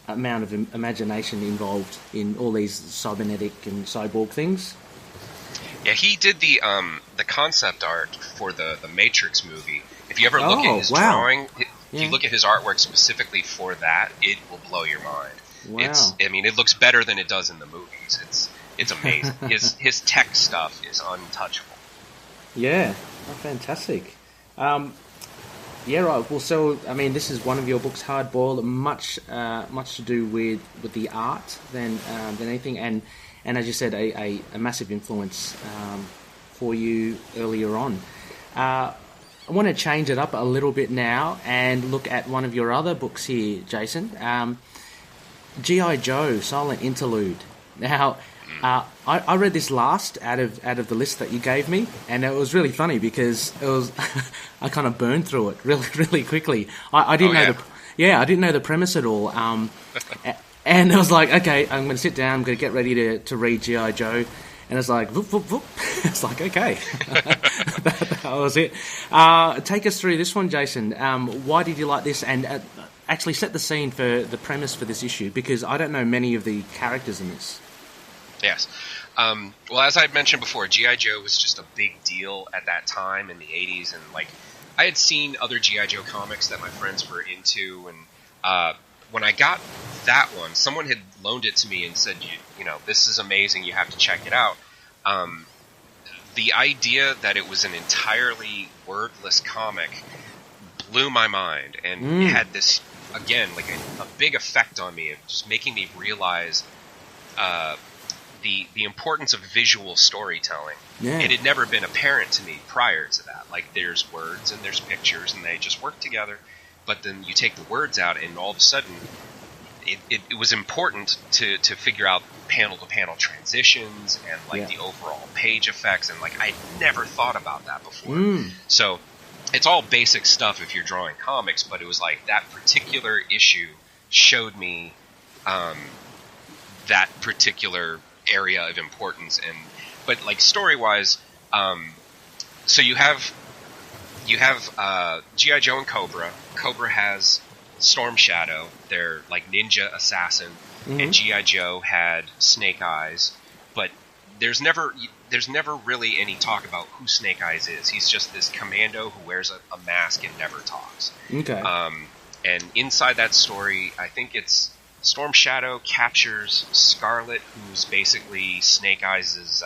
amount of imagination involved in all these cybernetic and cyborg things. Yeah, he did the concept art for the Matrix movie. If you ever look at his drawing, if you look at his artwork specifically for that, it will blow your mind. Wow. It looks better than it does in the movies. It's amazing. his tech stuff is untouchable. Yeah, fantastic. Yeah, right. Well, so I mean, this is one of your books, Hardboiled, much to do with the art than anything, and as you said, a massive influence for you earlier on. I want to change it up a little bit now and look at one of your other books here, Jacen. G.I. Joe, Silent Interlude. Now, I read this last out of the list that you gave me, and it was really funny because it was I kind of burned through it really quickly. I didn't I didn't know the premise at all. And I was like, okay, I'm going to sit down, I'm going to get ready to read G.I. Joe. And it's like, whoop, whoop, whoop. It's like, okay. that was it. Take us through this one, Jacen. Why did you like this? And actually set the scene for the premise for this issue, because I don't know many of the characters in this. Yes. Well, as I mentioned before, G.I. Joe was just a big deal at that time in the 80s. And, like, I had seen other G.I. Joe comics that my friends were into. And when I got that one, someone had loaned it to me and said, you know, this is amazing, you have to check it out. The idea that it was an entirely wordless comic blew my mind, and had this, again, like a big effect on me of just making me realize the importance of visual storytelling. Yeah. It had never been apparent to me prior to that. Like, there's words and there's pictures, and they just work together. But then you take the words out, and all of a sudden, it was important to figure out panel-to-panel transitions and, like, the overall page effects. And, like, I'd never thought about that before. So it's all basic stuff if you're drawing comics, but it was like that particular issue showed me that particular area of importance. But like, story-wise, so you have G.I. Joe and Cobra. Cobra has Storm Shadow, their like ninja assassin, and G.I. Joe had Snake Eyes. But there's there's never really any talk about who Snake Eyes is. He's just this commando who wears a mask and never talks. Okay. And inside that story, I think it's Storm Shadow captures Scarlet, who's basically Snake Eyes'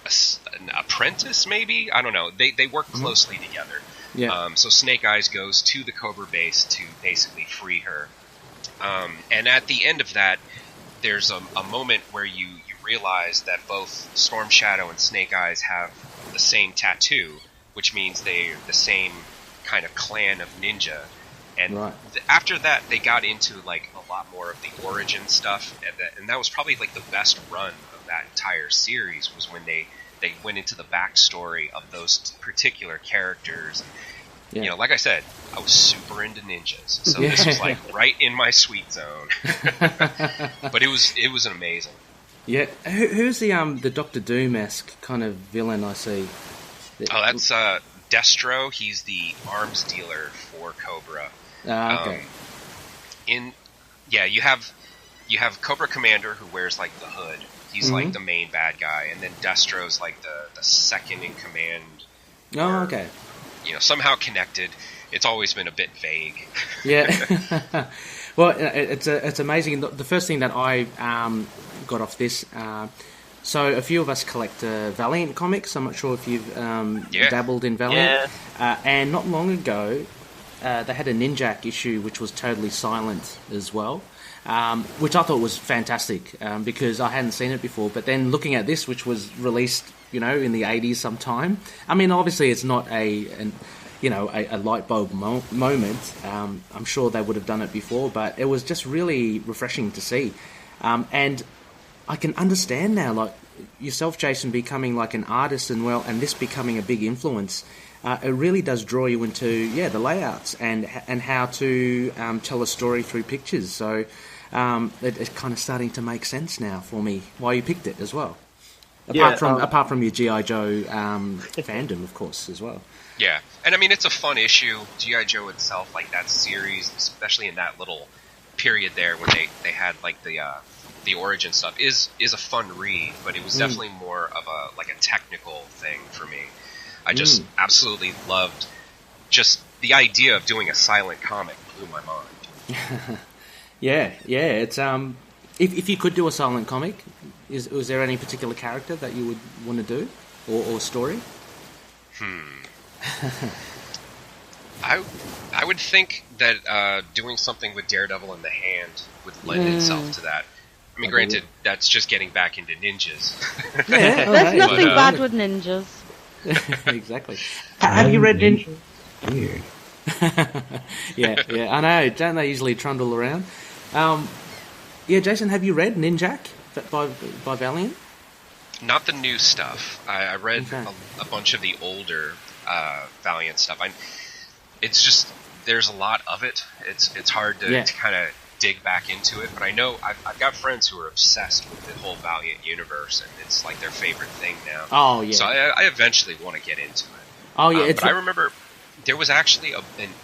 an apprentice, maybe? I don't know. They work closely together. Yeah. So Snake Eyes goes to the Cobra base to basically free her. And at the end of that, there's a moment where you realize that both Storm Shadow and Snake Eyes have the same tattoo, which means they're the same kind of clan of ninja. And after that, they got into like a lot more of the origin stuff, and that was probably like the best run of that entire series, was when they went into the backstory of those particular characters. Yeah. You know, like I said, I was super into ninjas, so this was like right in my sweet zone. But it was amazing. Yeah, who's the Doctor Doom-esque kind of villain I see? Oh, that's Destro. He's the arms dealer for Cobra. Okay. You have Cobra Commander, who wears like the hood. He's like the main bad guy, and then Destro's like the second in command. Oh, okay. You know, somehow connected. It's always been a bit vague. Yeah. Well, it's amazing. The first thing that I got off this, so a few of us collect Valiant comics. I'm not sure if you've dabbled in Valiant. Yeah. And not long ago, they had a Ninjak issue which was totally silent as well, which I thought was fantastic because I hadn't seen it before. But then looking at this, which was released, you know, in the 80s sometime. I mean, obviously it's not a light bulb moment. I'm sure they would have done it before, but it was just really refreshing to see. And I can understand now, like yourself, Jacen, becoming like an artist and this becoming a big influence. It really does draw you into the layouts and how to tell a story through pictures. So it's kind of starting to make sense now for me why you picked it as well. Apart from your G.I. Joe fandom, of course, as well. Yeah, and I mean, it's a fun issue. G.I. Joe itself, like that series, especially in that little period there when they had like the origin stuff, is a fun read, but it was definitely more of a technical thing for me. I just absolutely loved just the idea of doing a silent comic. Blew my mind. Yeah. It's if you could do a silent comic, was there any particular character that you would want to do or story? I would think that doing something with Daredevil in the hand would lend itself to that. I mean, granted, that's just getting back into ninjas. Yeah, there's nothing bad with ninjas. Exactly. Have you read Ninja? Weird. yeah, I know. Don't they usually trundle around? Jacen, have you read Ninjak by Valiant? Not the new stuff. I read a bunch of the older Valiant stuff. It's just there's a lot of it. It's hard to kind of dig back into it, but I know I've got friends who are obsessed with the whole Valiant universe, and it's like their favorite thing now. Oh yeah. So I eventually want to get into it. Oh yeah. But I remember there was actually a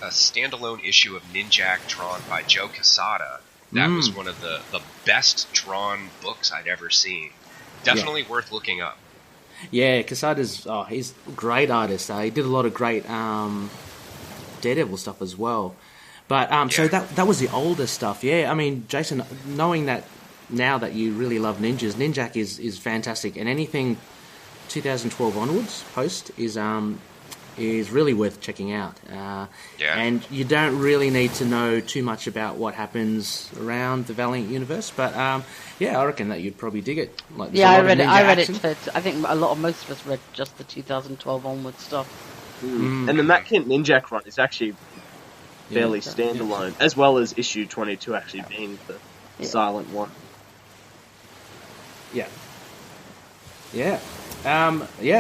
standalone issue of Ninjak drawn by Joe Quesada. That was one of the best drawn books I'd ever seen. Definitely worth looking up. Yeah, Quesada's he's a great artist. He did a lot of great Daredevil stuff as well. But so that was the older stuff. Yeah, I mean, Jacen, knowing that now that you really love ninjas, Ninjak is fantastic, and anything 2012 onwards post is really worth checking out. And you don't really need to know too much about what happens around the Valiant universe, but I reckon that you'd probably dig it. Like, I read it. I think most of us read just the 2012 onward stuff. And the Matt Kent Ninjak run is actually fairly standalone, as well as issue 22 actually being the silent one.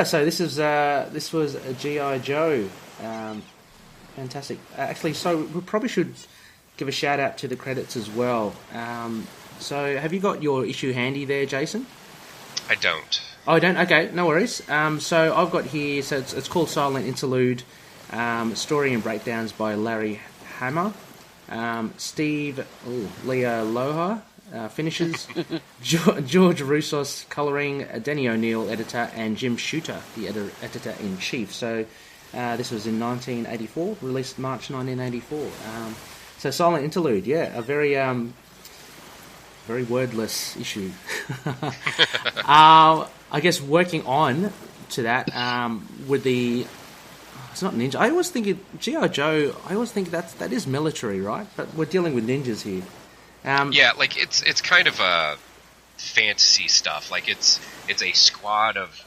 So this was a G.I. Joe. Fantastic. Actually, so we probably should give a shout out to the credits as well. So have you got your issue handy there, Jacen? I don't. Oh, I don't? Okay, no worries. So I've got here, so it's called Silent Interlude, Story and Breakdowns by Larry Hammer, Steve Lealoha, finishes. George Roussos colouring, Denny O'Neill editor, and Jim Shooter the editor-in-chief. So this was in 1984, released March 1984. So Silent Interlude, yeah, a very very wordless issue. I guess working on to that with the... It's not ninja. I always think G.I. Joe, I always think that is military, right? But we're dealing with ninjas here. Yeah, like it's kind of a fantasy stuff. Like it's a squad of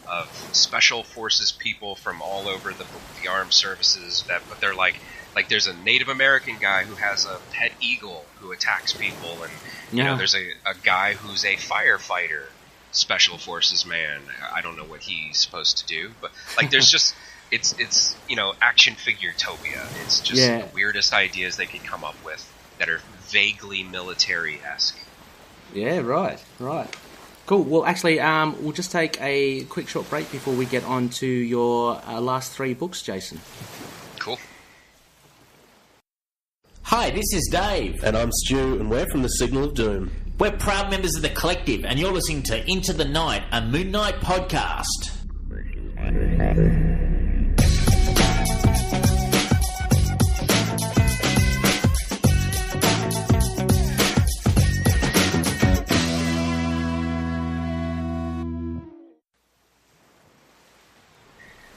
special forces people from all over the armed services. But they're like there's a Native American guy who has a pet eagle who attacks people, and you know there's a guy who's a firefighter, special forces man. I don't know what he's supposed to do, but like there's just. It's action figure-topia. It's just the weirdest ideas they could come up with that are vaguely military-esque. Yeah, right. Cool. Well, actually, we'll just take a quick short break before we get on to your last 3 books, Jacen. Cool. Hi, this is Dave. And I'm Stu, and we're from the Signal of Doom. We're proud members of the Collective, and you're listening to Into the Night, a Moon Knight podcast.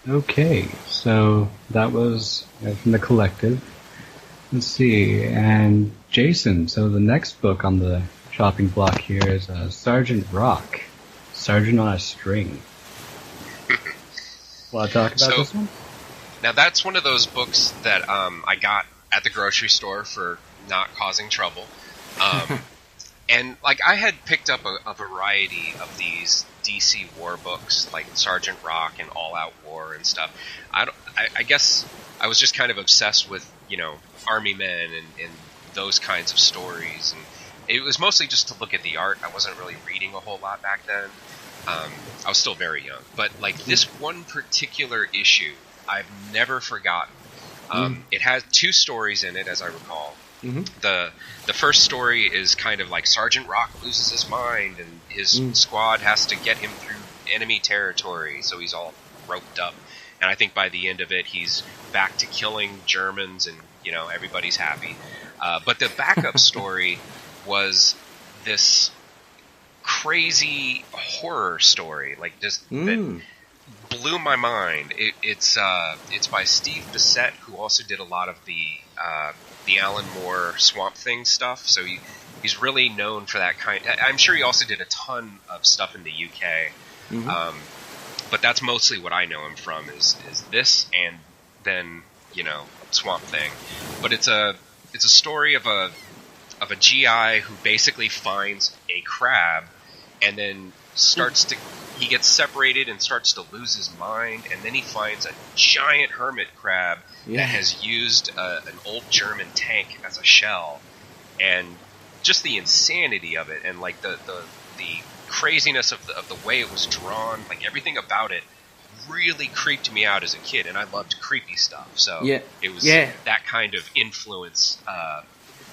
Okay, so that was from the Collective. Let's see, and Jacen, so the next book on the chopping block here is Sergeant Rock, Sergeant on a String. Want to talk about this one? Now that's one of those books that I got at the grocery store for not causing trouble. And like I had picked up a variety of these DC war books, like Sergeant Rock and All Out War and stuff. I guess I was just kind of obsessed with army men and those kinds of stories, and it was mostly just to look at the art. I wasn't really reading a whole lot back then. I was still very young, but like this one particular issue, I've never forgotten. It has 2 stories in it, as I recall. Mm-hmm. The first story is kind of like Sergeant Rock loses his mind and his squad has to get him through enemy territory, so he's all roped up. And I think by the end of it, he's back to killing Germans and everybody's happy. But the backup story was this crazy horror story, like just that blew my mind. It's by Steve Bissette, who also did a lot of the Alan Moore Swamp Thing stuff. So he's really known for that kind. I'm sure he also did a ton of stuff in the UK. Mm-hmm. But that's mostly what I know him from is this, and then Swamp Thing. But it's a story of a GI who basically finds a crab, and then he gets separated and starts to lose his mind, and then he finds a giant hermit crab that has used an old German tank as a shell, and just the insanity of it, and like the craziness of the way it was drawn, like everything about it really creeped me out as a kid, and I loved creepy stuff. So it was that kind of influence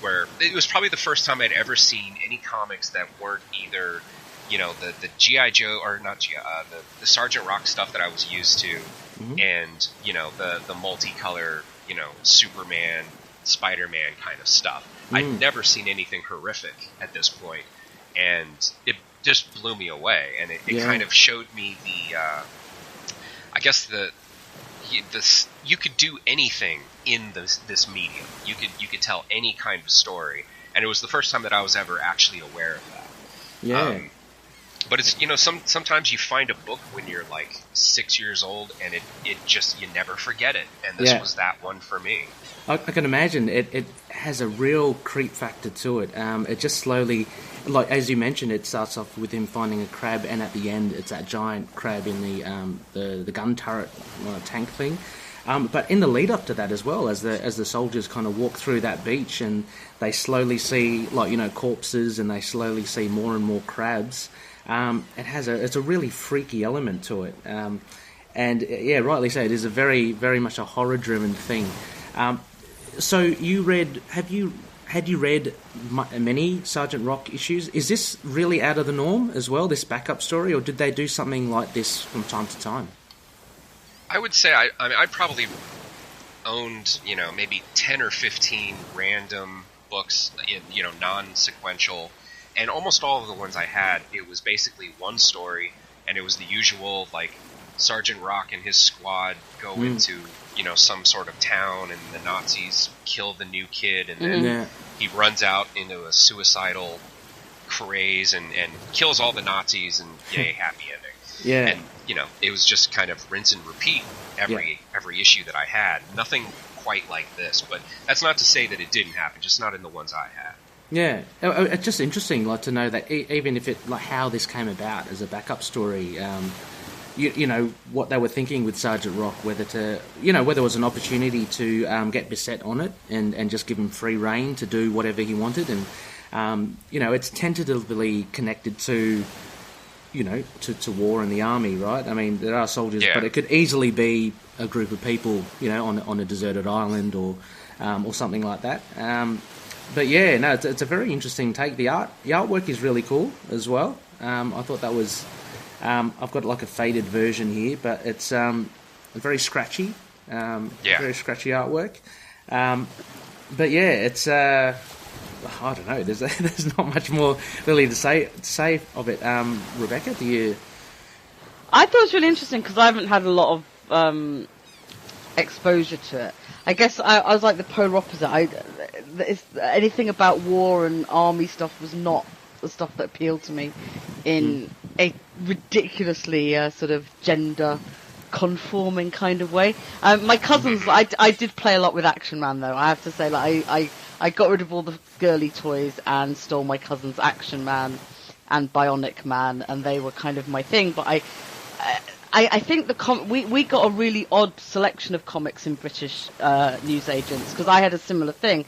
where it was probably the first time I'd ever seen any comics that weren't either the G.I. Joe, or not G.I., the Sergeant Rock stuff that I was used to, and the multicolor Superman, Spider-Man kind of stuff. I'd never seen anything horrific at this point, and it just blew me away, and it kind of showed me I guess you could do anything in this medium. You could tell any kind of story, and it was the first time that I was ever actually aware of that. Yeah. But it's sometimes you find a book when you're like 6 years old, and it just, you never forget it, and this was that one for me. I can imagine it has a real creep factor to it. It just slowly, like as you mentioned, it starts off with him finding a crab, and at the end it's that giant crab in the gun turret tank thing. But in the lead up to that as well, as the soldiers kind of walk through that beach, and they slowly see corpses, and they slowly see more and more crabs. It's a really freaky element to it, and rightly so, it is a very, very much a horror driven thing. So have you had you read many Sergeant Rock issues? Is this really out of the norm as well, this backup story, or did they do something like this from time to time? I would say I probably owned, maybe 10 or 15 random books in, non-sequential, and almost all of the ones I had, it was basically one story, and it was the usual, like, Sergeant Rock and his squad go into, some sort of town, and the Nazis kill the new kid, and then he runs out into a suicidal craze and kills all the Nazis, and yay, happy ending. Yeah. And, it was just kind of rinse and repeat every issue that I had. Nothing quite like this, but that's not to say that it didn't happen, just not in the ones I had. Yeah, it's just interesting, like, to know that even if it, like, how this came about as a backup story, what they were thinking with Sergeant Rock, whether it was an opportunity to get Bissett on it and just give him free rein to do whatever he wanted, and it's tentatively connected to war in the army, right? I mean, there are soldiers, but it could easily be a group of people, on a deserted island or something like that. But yeah, no, it's a very interesting take. The artwork is really cool as well. I thought that was. I've got like a faded version here, but it's very scratchy. Very scratchy artwork. But yeah, it's. I don't know. There's not much more really to say of it. Rebecca, do you? I thought it was really interesting because I haven't had a lot of exposure to it. I guess I was like the polar opposite. Anything about war and army stuff was not the stuff that appealed to me in a ridiculously sort of gender conforming kind of way. My cousins, I did play a lot with Action Man though. I have to say, like I got rid of all the girly toys and stole my cousin's Action Man and Bionic Man, and they were kind of my thing. But I think we got a really odd selection of comics in British newsagents, because I had a similar thing.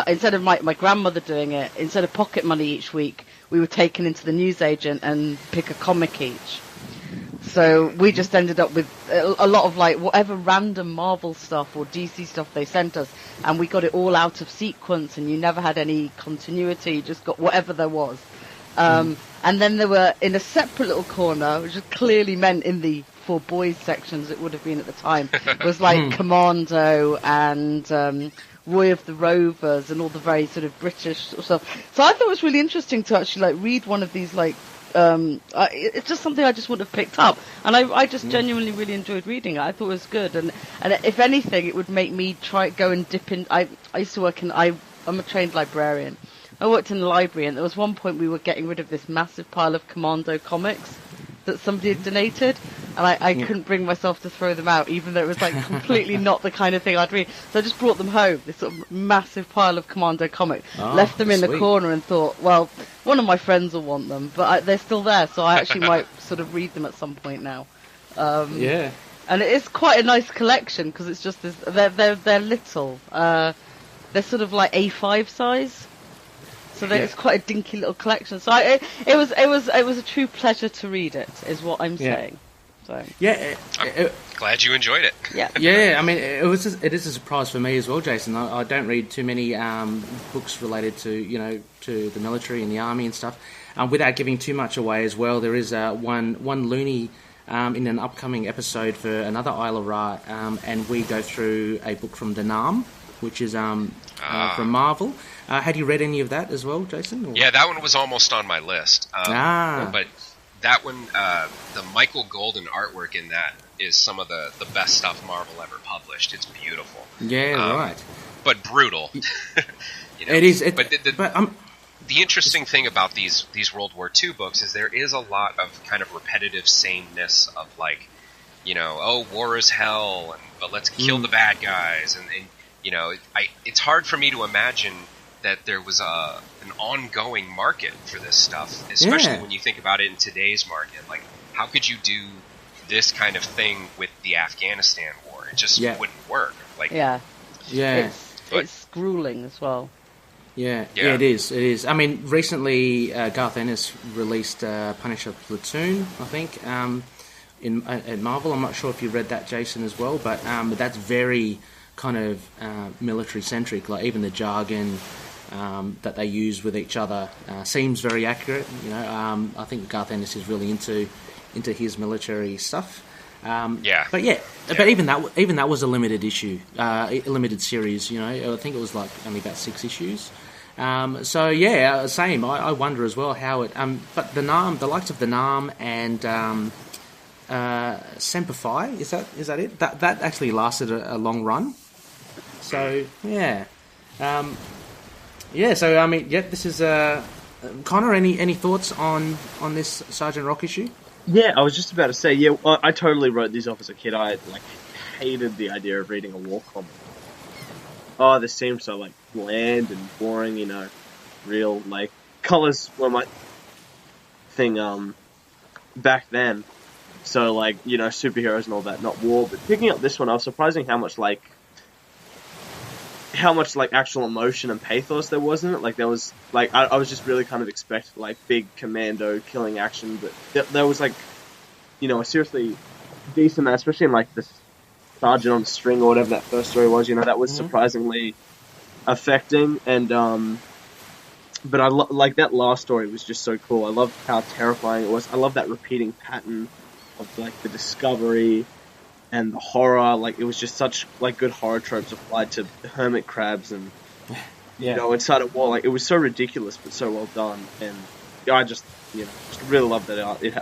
Instead of my grandmother doing it, instead of pocket money each week, we were taken into the newsagent and pick a comic each. So we just ended up with a lot of like whatever random Marvel stuff or DC stuff they sent us, and we got it all out of sequence, and you never had any continuity, you just got whatever there was. And then there were, in a separate little corner, which is clearly meant in the for boys sections it would have been at the time, was like Commando and Roy of the Rovers and all the very sort of British stuff. So I thought it was really interesting to actually like read one of these like it's just something I just wouldn't have picked up, and I just genuinely really enjoyed reading it. I thought it was good, and if anything, it would make me go and dip in. I used to work I'm a trained librarian. I worked in the library, and there was one point we were getting rid of this massive pile of Commando comics that somebody had donated, and I couldn't bring myself to throw them out, even though it was like completely not the kind of thing I'd read. So I just brought them home, this sort of massive pile of Commando comics, left them in the corner, and thought, well, one of my friends will want them, but they're still there, so I actually might sort of read them at some point now. Yeah. And it is quite a nice collection, because it's just this, they're little. They're sort of like A5 size. So it's quite a dinky little collection. So it was a true pleasure to read it, is what I'm saying. So I'm glad you enjoyed it. Yeah. I mean, it is a surprise for me as well, Jacen. I don't read too many books related to to the military and the army and stuff. Without giving too much away as well, there is one Loony in an upcoming episode for another Isla Ra, and we go through a book from Danam, which is from Marvel. Had you read any of that as well, Jacen? Or? Yeah, that one was almost on my list. But that one, the Michael Golden artwork in that is some of the best stuff Marvel ever published. It's beautiful. Yeah, right. But brutal. It is. The interesting thing about these World War II books is there is a lot of kind of repetitive sameness of like, war is hell, but let's kill the bad guys, and it's hard for me to imagine that there was an ongoing market for this stuff, especially when you think about it in today's market. Like, how could you do this kind of thing with the Afghanistan war? It just wouldn't work. Like, it's grueling as well. Yeah, it is. I mean, recently Garth Ennis released Punisher Platoon, I think, in Marvel. I'm not sure if you read that, Jacen, as well, but that's very kind of military centric. Like even the jargon, that they use with each other seems very accurate. I think Garth Ennis is really into his military stuff. But even that was a limited issue, a limited series. I think it was like only about 6 issues. Same. I wonder as well how it. But the likes of the Nam and Semper Fi, is that it? That actually lasted a long run. So yeah. This is Connor. Any thoughts on this Sergeant Rock issue? Yeah, I was just about to say. Yeah, I totally wrote these off as a kid. I hated the idea of reading a war comic. Oh, this seemed so bland and boring. Real colors were my thing. Back then, so superheroes and all that, not war. But picking up this one, I was surprising how much actual emotion and pathos there was in it. There was I was just really kind of expecting big commando killing action, but there was a seriously decent amount, especially in the Sergeant on the String or whatever that first story was. That was surprisingly affecting, and but I that last story was just so cool. I loved how terrifying it was. I love that repeating pattern of the discovery and the horror. It was just such good horror tropes applied to hermit crabs and inside a wall. It was so ridiculous but so well done, and I just really loved that art. It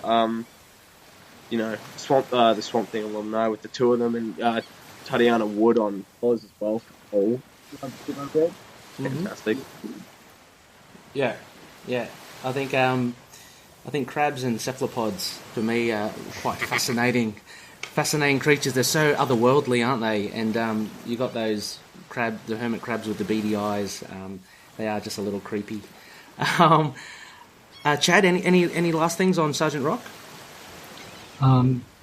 the Swamp Thing alumni with the two of them, and Tatiana Wood on colors as well for Cole. Fantastic. Yeah. I think crabs and cephalopods for me are quite fascinating creatures. They're so otherworldly, aren't they? And you got those the hermit crabs with the beady eyes. They are just a little creepy. Chad, any last things on Sergeant Rock?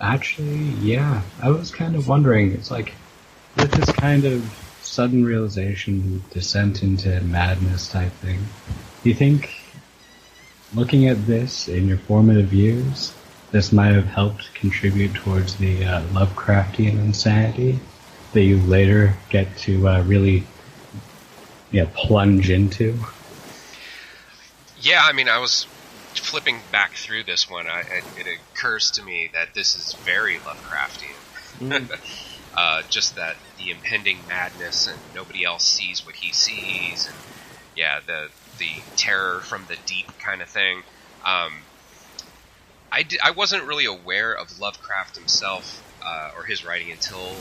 Actually, yeah. I was kind of wondering, it's with this kind of sudden realization, descent into madness type thing, do you think, looking at this in your formative years, this might have helped contribute towards the Lovecraftian insanity that you later get to really plunge into? Yeah, I was flipping back through this one. It occurs to me that this is very Lovecraftian. Just that the impending madness and nobody else sees what he sees, and the terror from the deep kind of thing. I wasn't really aware of Lovecraft himself or his writing until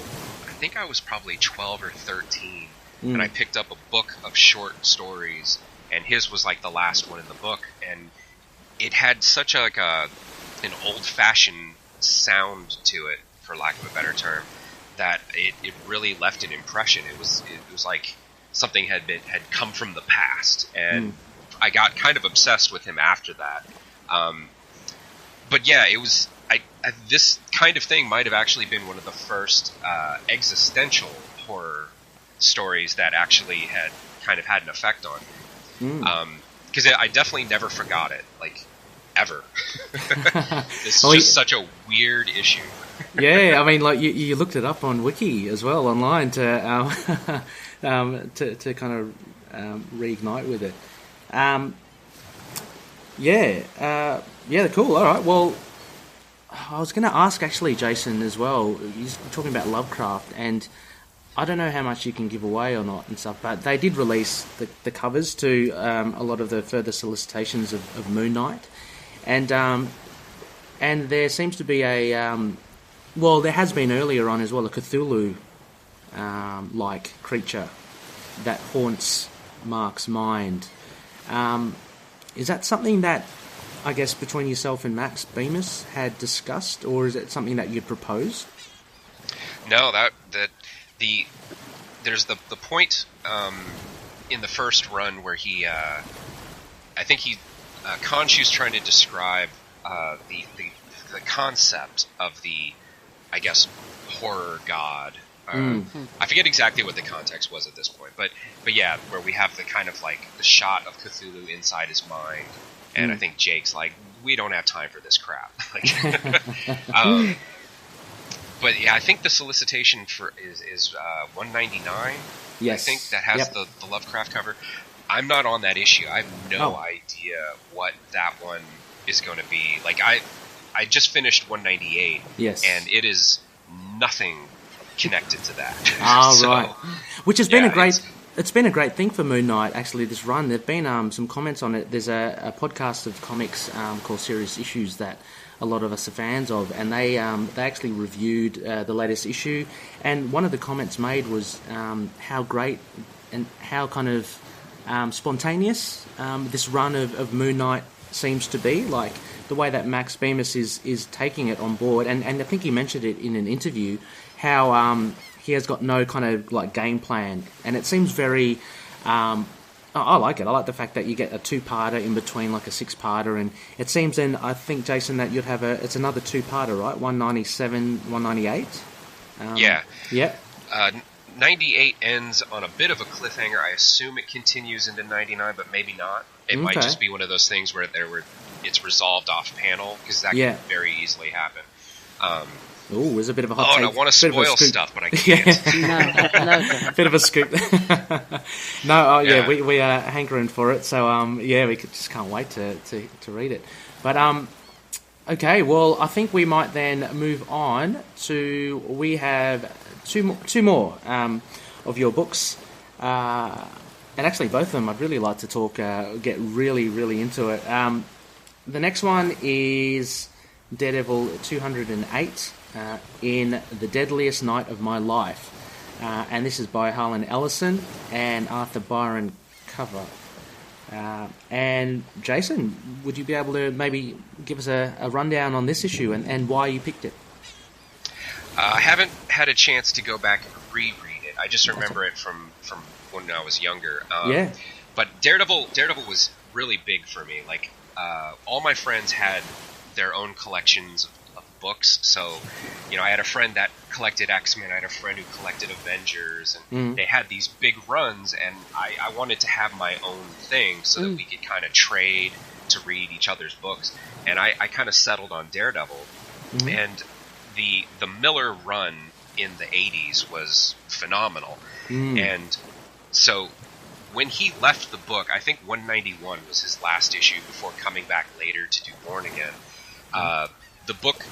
I think I was probably 12 or 13, and I picked up a book of short stories, and his was the last one in the book, and it had such an old-fashioned sound to it, for lack of a better term, that it really left an impression. It was like something had come from the past, and I got kind of obsessed with him after that. But yeah, it was. This kind of thing might have actually been one of the first existential horror stories that actually had kind of had an effect on me. Because I definitely never forgot it, ever. It's just such a weird issue. Yeah, you looked it up on Wiki as well, online, to kind of reignite with it. Cool. All right. Well, I was going to ask actually, Jacen, as well. You're talking about Lovecraft, and I don't know how much you can give away or not and stuff, but they did release the covers to a lot of the further solicitations of Moon Knight, and there seems to be there has been earlier on as well, a Cthulhu like creature that haunts Mark's mind. Is that something that, I guess, between yourself and Max Bemis had discussed, or is it something that you'd propose? No, there's the point in the first run where Khonshu's trying to describe the concept of the, I guess, horror god. I forget exactly what the context was at this point, but yeah, where we have the kind of the shot of Cthulhu inside his mind, and I think Jake's we don't have time for this crap. But yeah, I think the solicitation is 199. Yes. I think that has the Lovecraft cover. I'm not on that issue. I have no idea what that one is going to be. Like, I just finished 198, yes, and it is nothing connected to that. Right. Which has been it's been a great thing for Moon Knight, actually, this run. There've been some comments on it. There's a podcast of comics called Serious Issues that a lot of us are fans of, and they actually reviewed the latest issue, and one of the comments made was how great and how kind of spontaneous this run of Moon Knight seems to be, like the way that Max Bemis is taking it on board, and I think he mentioned it in an interview, how he has got no kind of like game plan, and it seems very I like it. I like the fact that you get a two-parter in between, like a six-parter, and it seems then, I think, Jacen, that you'd have it's another two-parter, right? 197, 198? Yeah. Yeah. 98 ends on a bit of a cliffhanger. I assume it continues into 99, but maybe not. It might just be one of those things where it's resolved off-panel, because that can very easily happen. Ooh, there's a bit of a hot take. I want to spoil stuff, but I can't. No. Bit of a scoop. We are hankering for it, so we just can't wait to read it. But okay, well, I think we might then move on to, we have two more of your books, and actually both of them I'd really like to talk, get really, really into it. The next one is Daredevil 208. In The Deadliest Night of My Life. And this is by Harlan Ellison and Arthur Byron cover. And Jacen, would you be able to maybe give us a rundown on this issue and why you picked it? I haven't had a chance to go back and reread it. I just remember it from when I was younger. But Daredevil was really big for me. Like, all my friends had their own collections of books, so I had a friend that collected X-Men, I had a friend who collected Avengers, and they had these big runs, and I wanted to have my own thing so that we could kind of trade to read each other's books, and I kind of settled on Daredevil, and the Miller run in the 80s was phenomenal, and so when he left the book, I think 191 was his last issue before coming back later to do Born Again. The book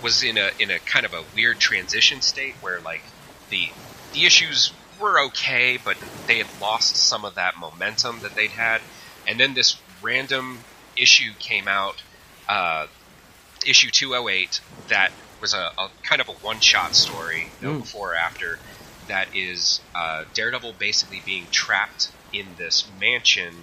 was in a kind of a weird transition state where, like, the issues were okay, but they had lost some of that momentum that they'd had. And then this random issue came out, issue 208, that was a kind of a one-shot story, before or after, that is Daredevil basically being trapped in this mansion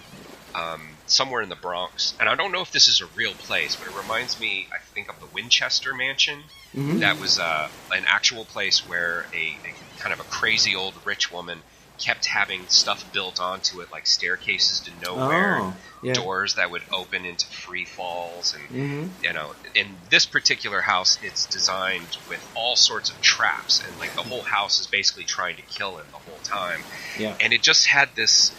somewhere in the Bronx, and I don't know if this is a real place, but it reminds me, I think, of the Winchester Mansion. That was an actual place where a kind of a crazy old rich woman kept having stuff built onto it, like staircases to nowhere, doors that would open into free falls, and in this particular house, it's designed with all sorts of traps, and like the whole house is basically trying to kill him the whole time. And it just had this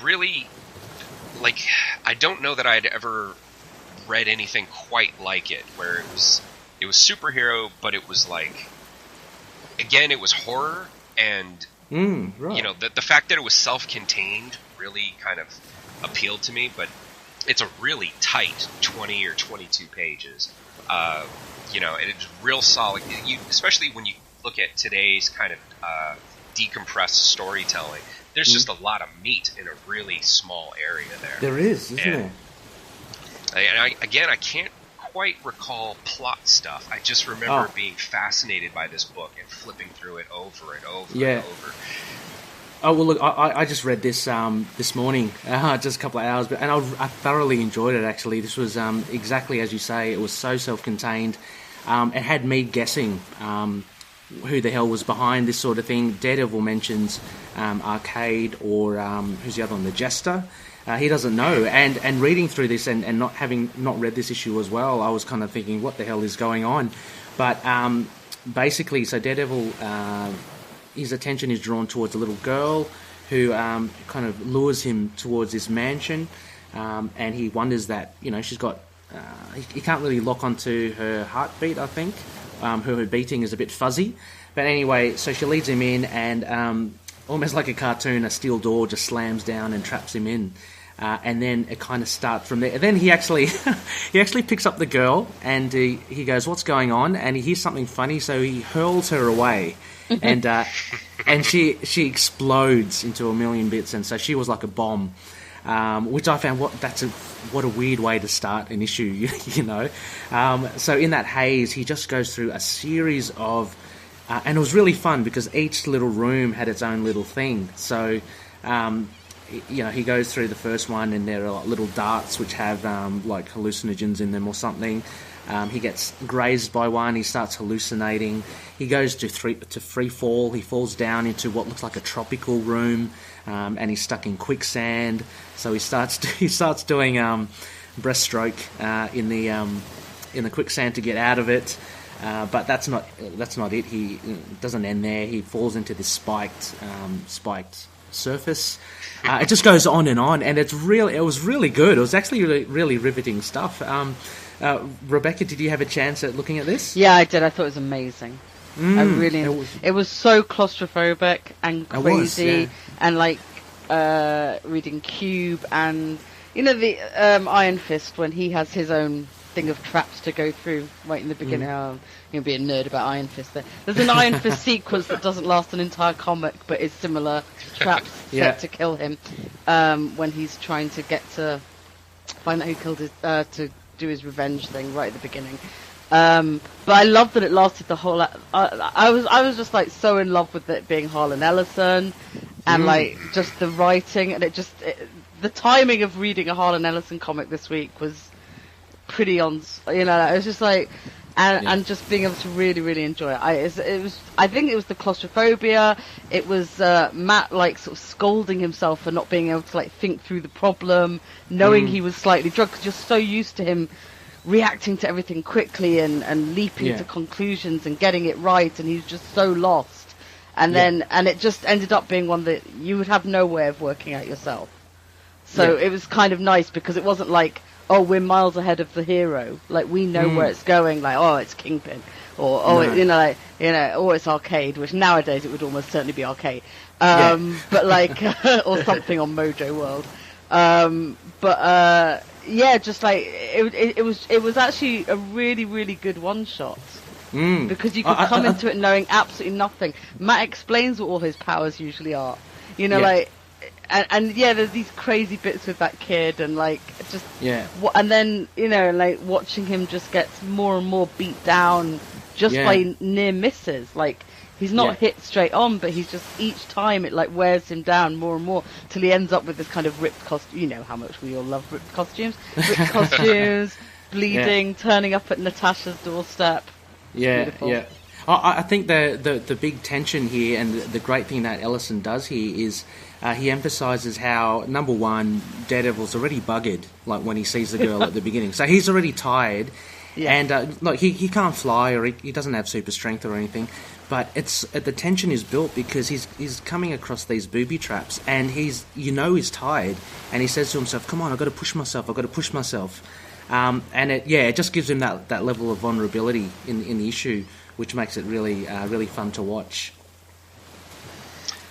really, like, I don't know that I'd ever read anything quite like it, where it was superhero, but it was like, again, it was horror, and the fact that it was self-contained really kind of appealed to me. But it's a really tight 20 or 22 pages. It's real solid. Especially when you look at today's kind of decompressed storytelling. There's just a lot of meat in a really small area there. There is, isn't there? And I can't quite recall plot stuff. I just remember being fascinated by this book and flipping through it over and over and over. Oh, well, look, I just read this this morning, just a couple of hours, and I thoroughly enjoyed it, actually. This was exactly as you say. It was so self-contained. It had me guessing who the hell was behind this sort of thing. Daredevil mentions Arcade, or who's the other one, the Jester. He doesn't know, and reading through this and not having not read this issue as well, I was kind of thinking, what the hell is going on? But basically, so Daredevil, his attention is drawn towards a little girl who kind of lures him towards this mansion, and he wonders that, she's got, he can't really lock onto her heartbeat, I think. Her beating is a bit fuzzy. But anyway, so she leads him in, and almost like a cartoon, a steel door just slams down and traps him in. And then it kind of starts from there. And then he actually picks up the girl and he goes, "What's going on?" And he hears something funny, so he hurls her away, and she explodes into a million bits. And so she was like a bomb, which I found what a weird way to start an issue, you know. So in that haze, he just goes through a series of, and it was really fun because each little room had its own little thing. So. You know, he goes through the first one, and there are like little darts which have like hallucinogens in them or something. He gets grazed by one. He starts hallucinating. He goes to free fall. He falls down into what looks like a tropical room, and he's stuck in quicksand. So he starts doing breaststroke in the quicksand to get out of it. But that's not it. He doesn't end there. He falls into this spiked surface. It just goes on, and it was really good. It was actually really, really riveting stuff. Rebecca, did you have a chance at looking at this? Yeah, I did. I thought it was amazing. It was so claustrophobic and crazy, and like reading Cube, and you know the Iron Fist when he has his own thing of traps to go through right in the beginning. You'll be a nerd about Iron Fist there. There's an Iron Fist sequence that doesn't last an entire comic, but is similar. Traps set to kill him when he's trying to get to find out who killed his to do his revenge thing right at the beginning. But I love that it lasted the whole. I was just like so in love with it being Harlan Ellison, and like just the writing, and the timing of reading a Harlan Ellison comic this week was pretty on. You know, it was just like. And just being able to really, really enjoy it. I think it was the claustrophobia. It was Matt like sort of scolding himself for not being able to like think through the problem, knowing he was slightly drugged because you're so used to him reacting to everything quickly and leaping to conclusions and getting it right, and he's just so lost. And then it just ended up being one that you would have no way of working out yourself. So it was kind of nice because it wasn't like, oh, we're miles ahead of the hero. Like, we know where it's going. Like, oh, it's Kingpin. Or, oh, oh, it's Arcade, which nowadays it would almost certainly be Arcade. But, like, or something on Mojo World. Just like, it was actually a really, really good one-shot. Because you could come into it knowing absolutely nothing. Matt explains what all his powers usually are. You know, like... And there's these crazy bits with that kid, and like just and then like watching him just get more and more beat down just by near misses. Like he's not hit straight on, but he's just each time it like wears him down more and more till he ends up with this kind of ripped costume. You know how much we all love ripped costumes, bleeding, turning up at Natasha's doorstep. It's I think the big tension here, and the great thing that Ellison does here is. He emphasises how, number one, Daredevil's already buggered, like when he sees the girl at the beginning. So he's already tired, and he can't fly or he doesn't have super strength or anything. But the tension is built because he's coming across these booby traps, and he's tired, and he says to himself, "Come on, I've got to push myself." And it just gives him that level of vulnerability in the issue, which makes it really really fun to watch.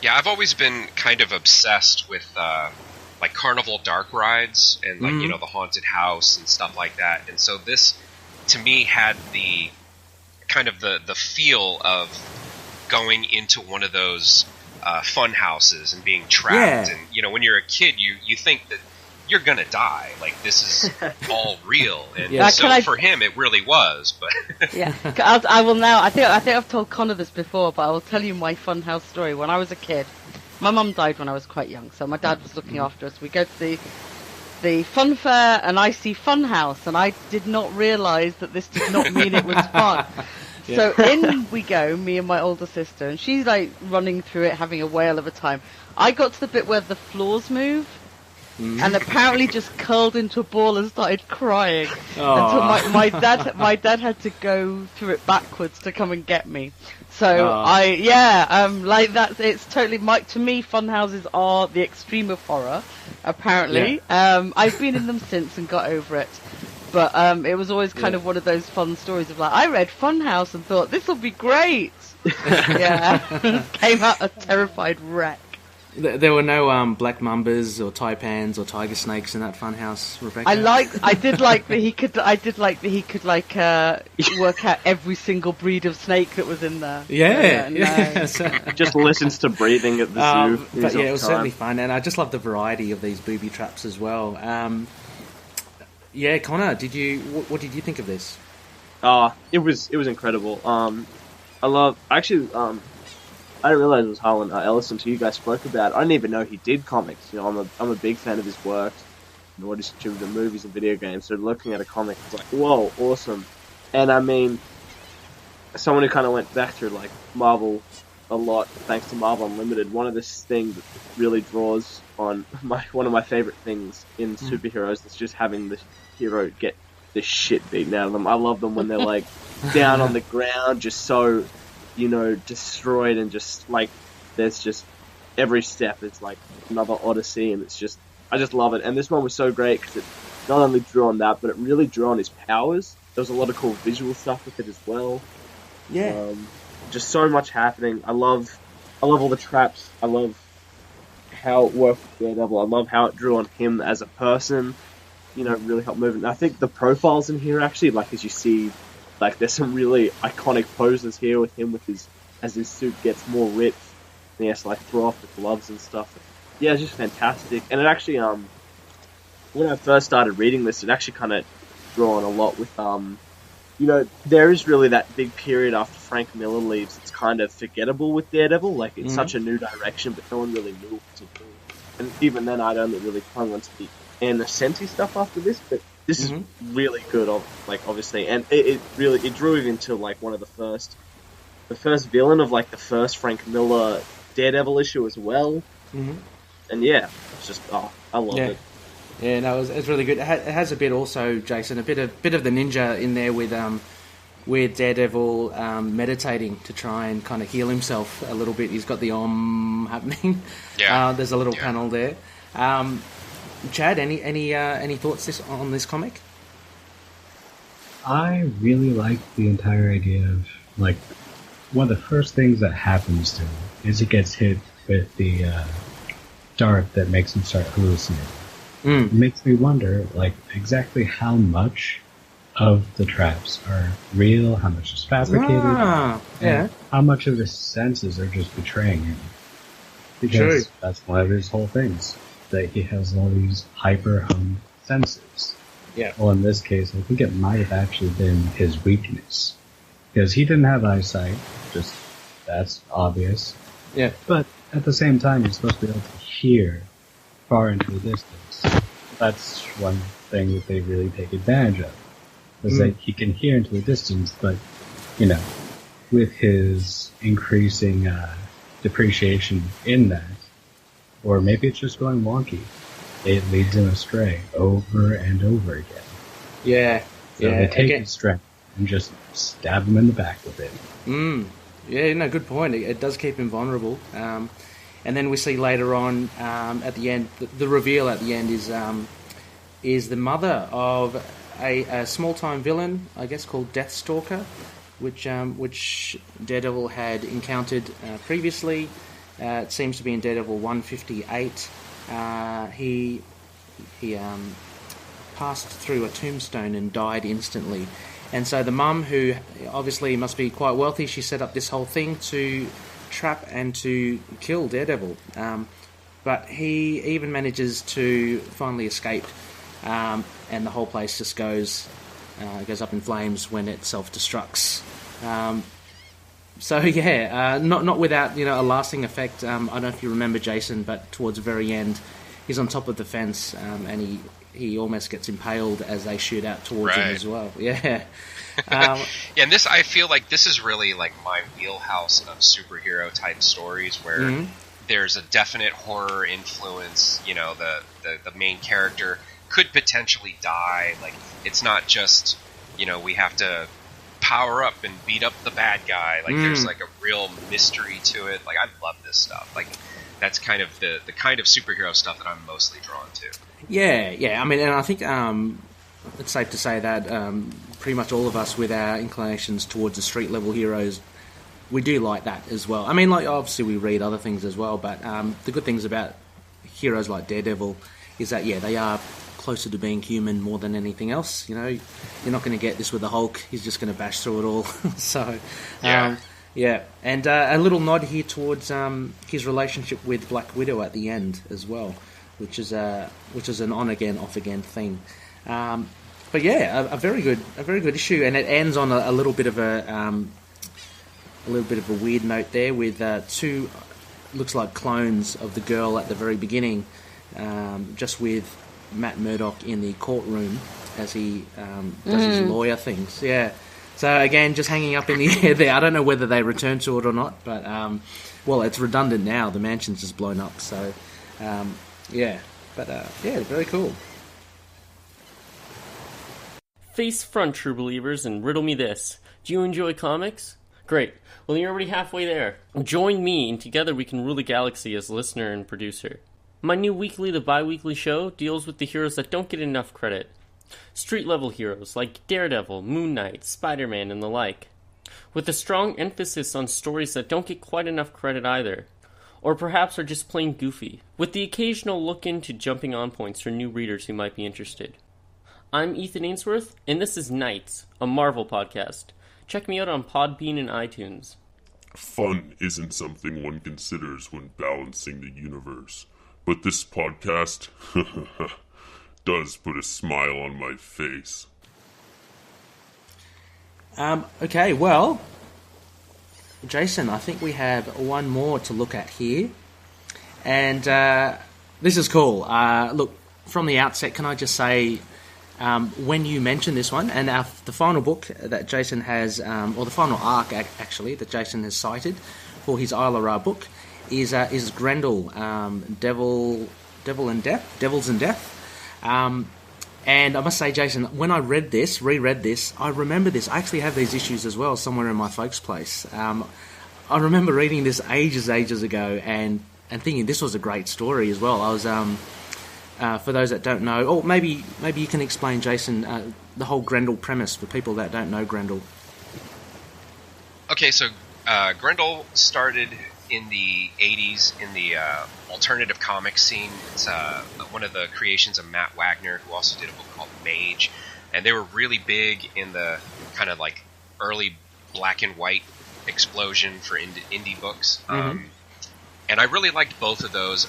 Yeah, I've always been kind of obsessed with like carnival dark rides and like the haunted house and stuff like that. And so this, to me, had the kind of the feel of going into one of those fun houses and being trapped. And when you're a kid, you think that you're gonna die. Like this is all real, and so for him, it really was. But I will now. I think I've told Connor this before, but I will tell you my funhouse story. When I was a kid, my mum died when I was quite young, so my dad was looking after us. We go to the fun fair, and I see Funhouse, and I did not realise that this did not mean it was fun. So in we go, me and my older sister, and she's like running through it, having a whale of a time. I got to the bit where the floors move. And apparently just curled into a ball and started crying until my dad had to go through it backwards to come and get me. So like that. It's totally to me. Fun houses are the extreme of horror. Apparently, I've been in them since and got over it. But it was always kind of one of those fun stories of like I read Funhouse and thought this will be great. Came out a terrified wreck. There were no black mambas or taipans or tiger snakes in that funhouse, Rebecca. I did like that he could work out every single breed of snake that was in there. Yeah. Just listens to breathing at the zoo. But yeah, it was certainly fun, and I just love the variety of these booby traps as well. Yeah, Connor, what did you think of this? It was incredible. I didn't realize it was Harlan Ellison until you guys spoke about it. I didn't even know he did comics. You know, I'm a big fan of his work. And what he's contributed to movies and video games. So looking at a comic, it's like, whoa, awesome. And I mean, someone who kind of went back through like Marvel a lot, thanks to Marvel Unlimited. One of this thing that really draws on one of my favorite things in superheroes is just having the hero get the shit beaten out of them. I love them when they're like down on the ground, just so, you know, destroyed, and just like there's just every step is like another odyssey, and it's just, I just love it. And this one was so great because it not only drew on that, but it really drew on his powers. There was a lot of cool visual stuff with it as well. Yeah, just so much happening. I love all the traps. I love how it worked with Daredevil. I love how it drew on him as a person. You know, really helped move it. And I think the profiles in here actually, like as you see, like there's some really iconic poses here with him as his suit gets more ripped, and he has to like throw off the gloves and stuff. Yeah, it's just fantastic. And it actually, when I first started reading this, it actually kind of drew on a lot with, you know, there is really that big period after Frank Miller leaves. It's kind of forgettable with Daredevil. Like it's such a new direction, but no one really knew what to do. And even then, I'd only really clung onto the Anna Senti stuff after this, but this is really good, like obviously, and it drew him into like one of the first villain of like the first Frank Miller Daredevil issue as well. And yeah, it's just I love it. Yeah, no, it's really good. It has a bit also, Jason, a bit of the ninja in there with Daredevil meditating to try and kind of heal himself a little bit. He's got the happening. Yeah, there's a little panel there. Chad, any thoughts on this comic? I really like the entire idea of, like, one of the first things that happens to him is he gets hit with the dart that makes him start hallucinating. It makes me wonder, like, exactly how much of the traps are real, how much is fabricated, and how much of his senses are just betraying him. Because that's one of his whole things, that he has all these hyper-hum senses. Yeah. Well, in this case, I think it might have actually been his weakness. Because he didn't have eyesight, just, that's obvious. Yeah. But at the same time, he's supposed to be able to hear far into the distance. That's one thing that they really take advantage of. Is that he can hear into the distance, but, you know, with his increasing depreciation in that, or maybe it's just going wonky, it leads him astray over and over again. Yeah. So they take his strength and just stab him in the back with it. Yeah, no, good point. It does keep him vulnerable. And then we see later on, at the end, the reveal at the end is the mother of a small-time villain, I guess, called Deathstalker, which Daredevil had encountered previously. It seems to be in Daredevil 158. He passed through a tombstone and died instantly. And so the mum, who obviously must be quite wealthy, she set up this whole thing to trap and to kill Daredevil. But he even manages to finally escape, and the whole place just goes up in flames when it self-destructs. So yeah, not without, you know, a lasting effect. I don't know if you remember, Jason, but towards the very end, he's on top of the fence, and he almost gets impaled as they shoot out towards him as well. Yeah. Yeah, and this, I feel like this is really like my wheelhouse of superhero type stories where there's a definite horror influence. You know, the main character could potentially die. Like, it's not just, you know, we have to power up and beat up the bad guy. Like, there's like a real mystery to it. Like, I love this stuff. Like, that's kind of the kind of superhero stuff that I'm mostly drawn to. Yeah. I mean, and I think it's safe to say that pretty much all of us, with our inclinations towards the street level heroes, we do like that as well. I mean, like, obviously we read other things as well, but the good things about heroes like Daredevil is that, yeah, they are closer to being human more than anything else. You know, you're not going to get this with the Hulk. He's just going to bash through it all. So, yeah. And a little nod here towards his relationship with Black Widow at the end as well, which is an on-again, off-again thing. But yeah, a very good issue, and it ends on a little bit of a weird note there with two, looks like clones of the girl at the very beginning, just with Matt Murdock in the courtroom as he does his lawyer things. Yeah. So again, just hanging up in the air there. I don't know whether they return to it or not, but well, it's redundant now. The mansion's just blown up. So yeah, but yeah, very cool. Face front, true believers, and riddle me this. Do you enjoy comics? Great. Well, you're already halfway there. Join me, and together we can rule the galaxy as listener and producer. My new weekly to bi-weekly show deals with the heroes that don't get enough credit. Street-level heroes like Daredevil, Moon Knight, Spider-Man, and the like. With a strong emphasis on stories that don't get quite enough credit either. Or perhaps are just plain goofy. With the occasional look into jumping on points for new readers who might be interested. I'm Ethan Ainsworth, and this is Knights, a Marvel podcast. Check me out on Podbean and iTunes. Fun isn't something one considers when balancing the universe, but this podcast does put a smile on my face. Okay, well, Jacen, I think we have one more to look at here, and this is cool. Look, from the outset, can I just say, when you mentioned this one, and the final book that Jacen has, or the final arc actually that Jacen has cited for his Isla Ra book is Grendel, Devils and Death. And I must say, Jacen, when I reread this, I remember this. I actually have these issues as well somewhere in my folks' place. I remember reading this ages ago and thinking this was a great story as well. I was for those that don't know, or maybe you can explain, Jacen, the whole Grendel premise for people that don't know Grendel. Okay, so Grendel started in the 80s in the alternative comic scene. It's one of the creations of Matt Wagner, who also did a book called Mage, and they were really big in the kind of like early black and white explosion for indie books. And I really liked both of those.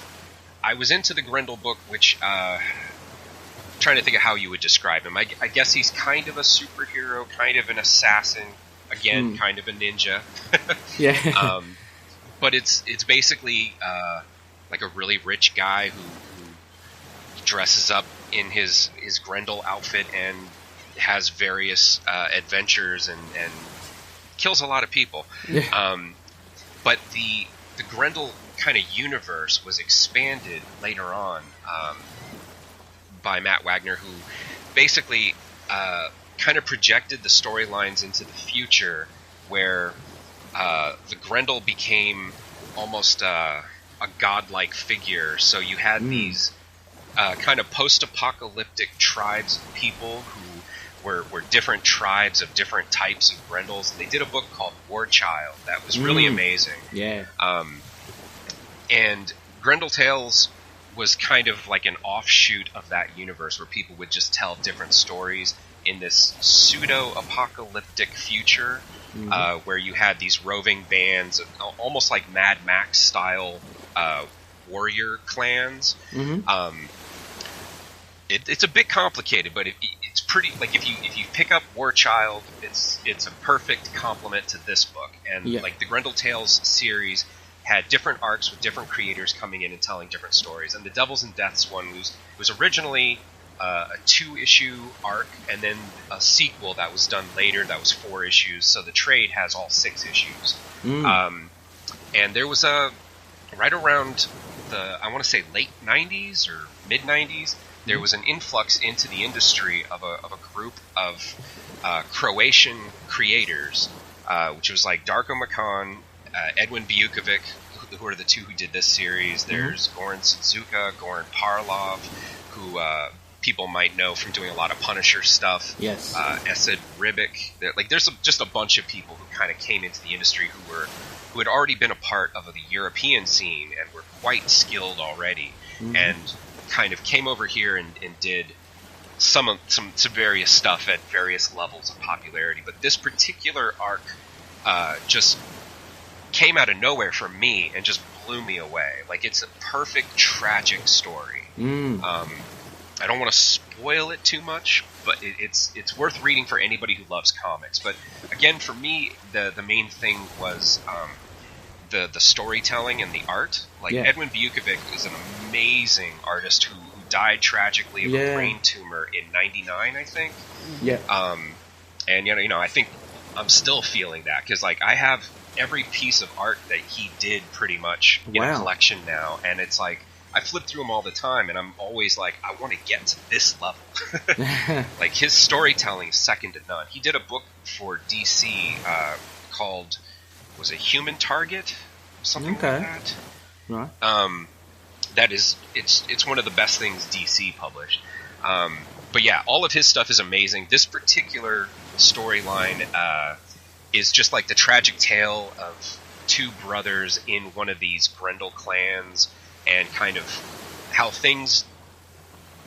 I was into the Grendel book, which trying to think of how you would describe him. I guess he's kind of a superhero, kind of an assassin, again, kind of a ninja. Yeah. But it's basically like a really rich guy who dresses up in his Grendel outfit and has various adventures and kills a lot of people. Yeah. But the Grendel kind of universe was expanded later on by Matt Wagner, who basically kind of projected the storylines into the future, where the Grendel became almost a godlike figure. So you had these kind of post-apocalyptic tribes of people who were different tribes of different types of Grendels. They did a book called War Child that was really amazing. Yeah. And Grendel Tales was kind of like an offshoot of that universe, where people would just tell different stories in this pseudo-apocalyptic future, where you had these roving bands, almost like Mad Max style warrior clans. It's a bit complicated, but it's pretty. Like if you pick up War Child, it's a perfect complement to this book. And like the Grendel Tales series had different arcs with different creators coming in and telling different stories. And the Devils and Deaths one was originally a 2-issue arc, and then a sequel that was done later that was 4 issues. So the trade has all 6 issues. And there was right around I want to say late 90s or mid 90s, there was an influx into the industry of a group of Croatian creators, which was like Darko Makan, Edwin Bukovic, who are the two who did this series. There's Goran Sudzuka, Goran Parlov, who people might know from doing a lot of Punisher stuff. Yes. Acid Ribic. Like, there's just a bunch of people who kind of came into the industry who had already been a part of the European scene and were quite skilled already, and kind of came over here and did some various stuff at various levels of popularity. But this particular arc just came out of nowhere for me and just blew me away. Like, it's a perfect tragic story. I don't want to spoil it too much, but it's worth reading for anybody who loves comics. But again, for me, the main thing was the storytelling and the art. Like, Edwin Bukovic is an amazing artist who died tragically of a brain tumor in '99, I think. Yeah. And you know, I think I'm still feeling that, because like I have every piece of art that he did pretty much in a collection now, and it's like I flip through them all the time, and I'm always like, I want to get to this level. Like, his storytelling is second to none. He did a book for DC called, was it Human Target? Something like that. Right. That is, it's one of the best things DC published. But yeah, all of his stuff is amazing. This particular storyline is just like the tragic tale of two brothers in one of these Grendel clans, and kind of how things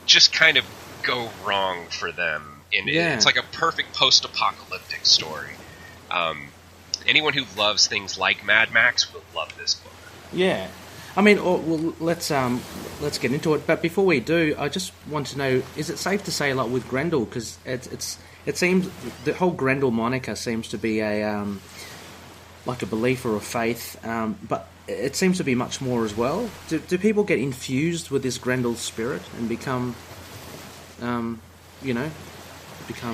just kind of go wrong for them. And it's like a perfect post-apocalyptic story. Anyone who loves things like Mad Max will love this book. Yeah. I mean, well, let's get into it. But before we do, I just want to know: is it safe to say, like with Grendel, because it seems the whole Grendel moniker seems to be a like a belief or a faith, but it seems to be much more as well. Do people get infused with this Grendel spirit and become, become?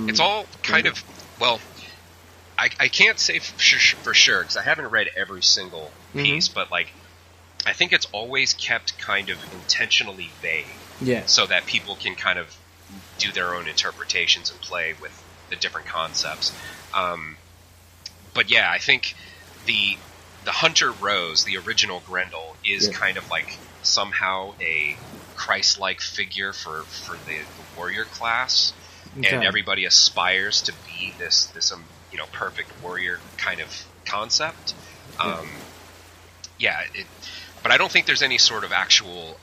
It's all kind of, well, I can't say for sure because I haven't read every single piece, but like, I think it's always kept kind of intentionally vague, so that people can kind of do their own interpretations and play with the different concepts. But yeah, I think the Hunter Rose, the original Grendel, is kind of like somehow a Christ-like figure for the warrior class, and everybody aspires to be this perfect warrior kind of concept. But I don't think there's any sort of actual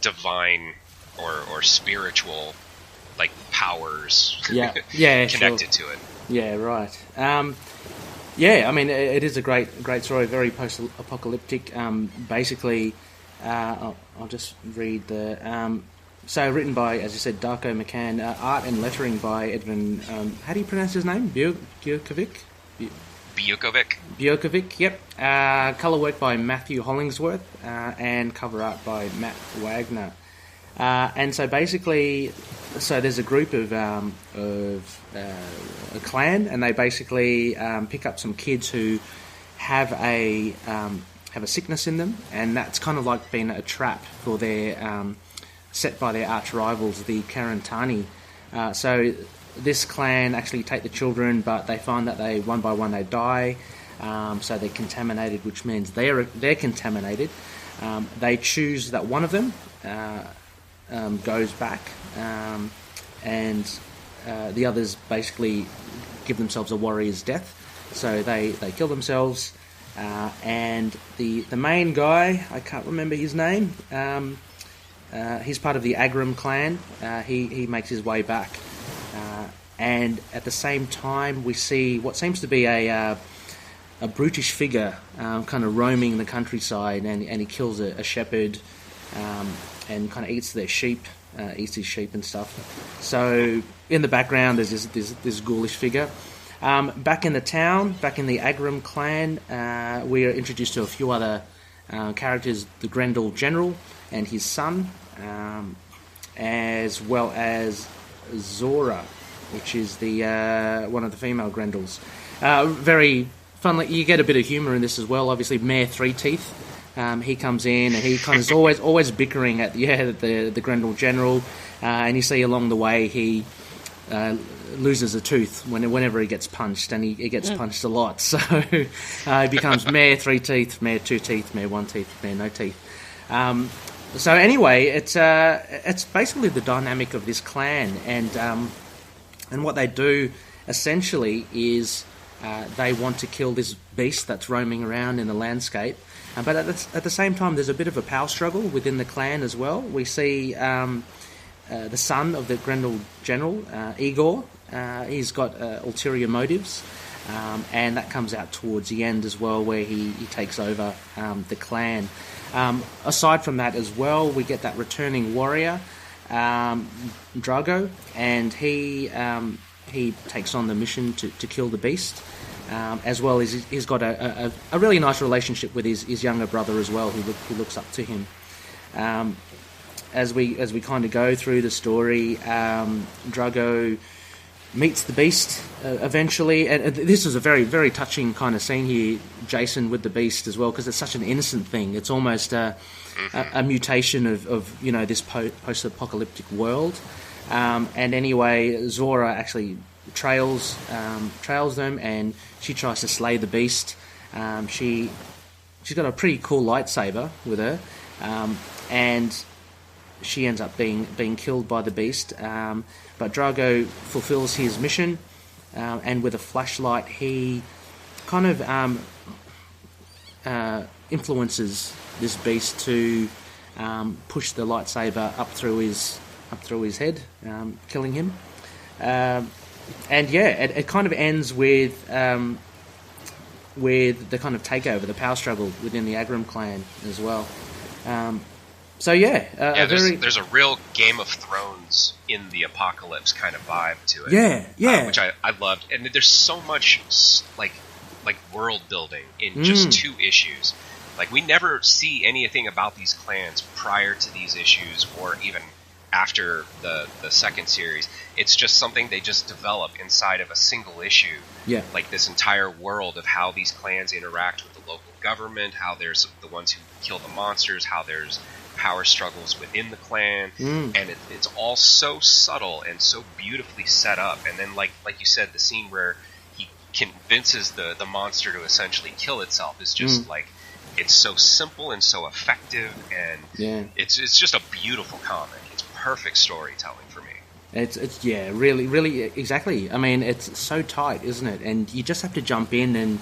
divine or spiritual like powers connected to it. Yeah, right. I mean, it is a great story, very post-apocalyptic. Basically, I'll just read the... so written by, as you said, Darko McCann, art and lettering by Edwin... how do you pronounce his name? Bukovic? Bukovic, yep. Colour work by Matthew Hollingsworth, and cover art by Matt Wagner. And so basically, there's a group of a clan, and they basically pick up some kids who have a sickness in them, and that's kind of like been a trap for their set by their arch rivals, the Karantani. So this clan actually take the children, but they find that they one by one they die. So they're contaminated, which means they're contaminated. They choose that one of them goes back, and the others basically give themselves a warrior's death. So they kill themselves, and the main guy, I can't remember his name, he's part of the Agram clan. He makes his way back, and at the same time we see what seems to be a brutish figure kind of roaming the countryside, and he kills a shepherd, and kind of eats their sheep, eats his sheep and stuff. So in the background there's this ghoulish figure. Back in the town, back in the Agram clan, we are introduced to a few other characters, the Grendel General and his son, as well as Zora, which is the one of the female Grendels. Very fun. You get a bit of humour in this as well. Obviously, Mayor Three Teeth. He comes in and he kind of is always bickering at the Grendel General, and you see along the way he loses a tooth whenever he gets punched, and he gets punched a lot. So he becomes Mayor Three Teeth, Mayor Two Teeth, Mayor One Teeth, Mayor No Teeth. So anyway, it's basically the dynamic of this clan, and what they do essentially is they want to kill this beast that's roaming around in the landscape. But at the same time, there's a bit of a power struggle within the clan as well. We see the son of the Grendel general, Igor. He's got ulterior motives, and that comes out towards the end as well, where he takes over the clan. Aside from that as well, we get that returning warrior, Drago, and he takes on the mission to kill the beast. As well as he's got a really nice relationship with his younger brother as well, who looks up to him. As we kind of go through the story, Drago meets the beast eventually, and this is a very, very touching kind of scene here, Jacen, with the beast as well, because it's such an innocent thing. It's almost a mutation of this post-apocalyptic world. And anyway, Zora actually trails them, and she tries to slay the beast. She's got a pretty cool lightsaber with her, and she ends up being killed by the beast. But Drago fulfills his mission, and with a flashlight, he kind of influences this beast to push the lightsaber up through his head, killing him. And yeah, it kind of ends with the kind of takeover, the power struggle within the Agram clan as well. So yeah, there's a real Game of Thrones in the apocalypse kind of vibe to it. Yeah, which I loved, and there's so much like world building in just 2 issues. Like, we never see anything about these clans prior to these issues, or even after the second series. It's just something they just develop inside of a single issue. Yeah. Like this entire world of how these clans interact with the local government, how there's the ones who kill the monsters, how there's power struggles within the clan, and it's all so subtle and so beautifully set up. And then like you said, the scene where he convinces the monster to essentially kill itself is just like, it's so simple and so effective, and it's just a beautiful comic. It's perfect storytelling for me. It's really exactly. I mean, it's so tight, isn't it? And you just have to jump in, and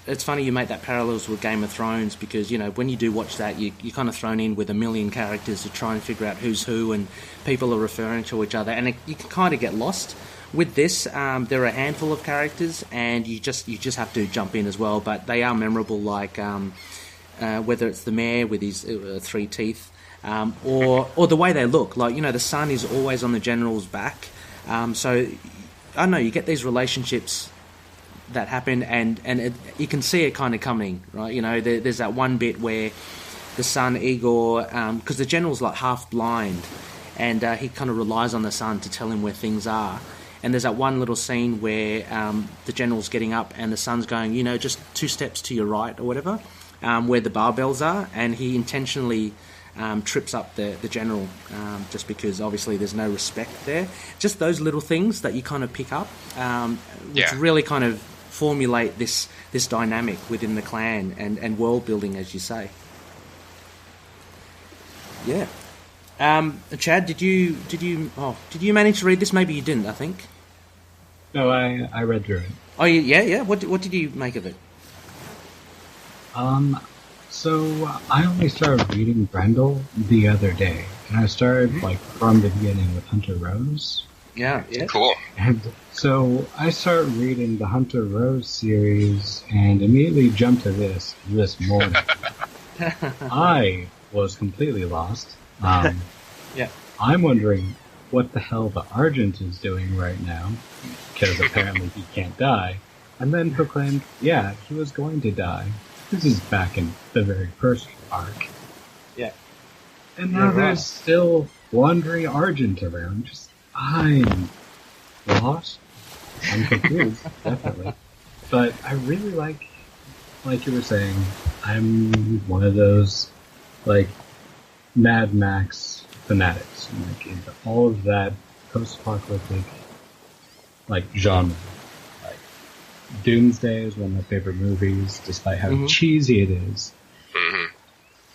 it's funny you make that parallels with Game of Thrones, because when you do watch that, you're kind of thrown in with a million characters to try and figure out who's who, and people are referring to each other, and you can kind of get lost. With this, there are a handful of characters, and you just have to jump in as well. But they are memorable, like whether it's the mayor with his 3 teeth, or the way they look. Like, the sun is always on the general's back. So I don't know. You get these relationships that happen, and you can see it kind of coming, right? There's that one bit where the son Igor, because the general's like half blind, and he kind of relies on the sun to tell him where things are. And there's that one little scene where the general's getting up and the son's going, just 2 steps to your right or whatever, where the barbells are, and he intentionally trips up the general just because obviously there's no respect there. Just those little things that you kind of pick up, which really kind of formulate this dynamic within the clan and world building, as you say. Yeah. Chad, did you manage to read this? Maybe you didn't, I think. No, I read through it. Oh, yeah. What did you make of it? So I only started reading Grendel the other day, and I started from the beginning with Hunter Rose. Yeah. Cool. And so I started reading the Hunter Rose series and immediately jumped to this morning. I was completely lost. Yeah. I'm wondering what the hell the Argent is doing right now, because apparently he can't die, and then proclaimed, he was going to die. This is back in the very first arc. Yeah. And now there's still wandering Argent around. I'm lost. I'm confused, definitely. But I really like you were saying, I'm one of those, Mad Max fanatics, into all of that post-apocalyptic, genre. Doomsday is one of my favorite movies, despite how cheesy it is.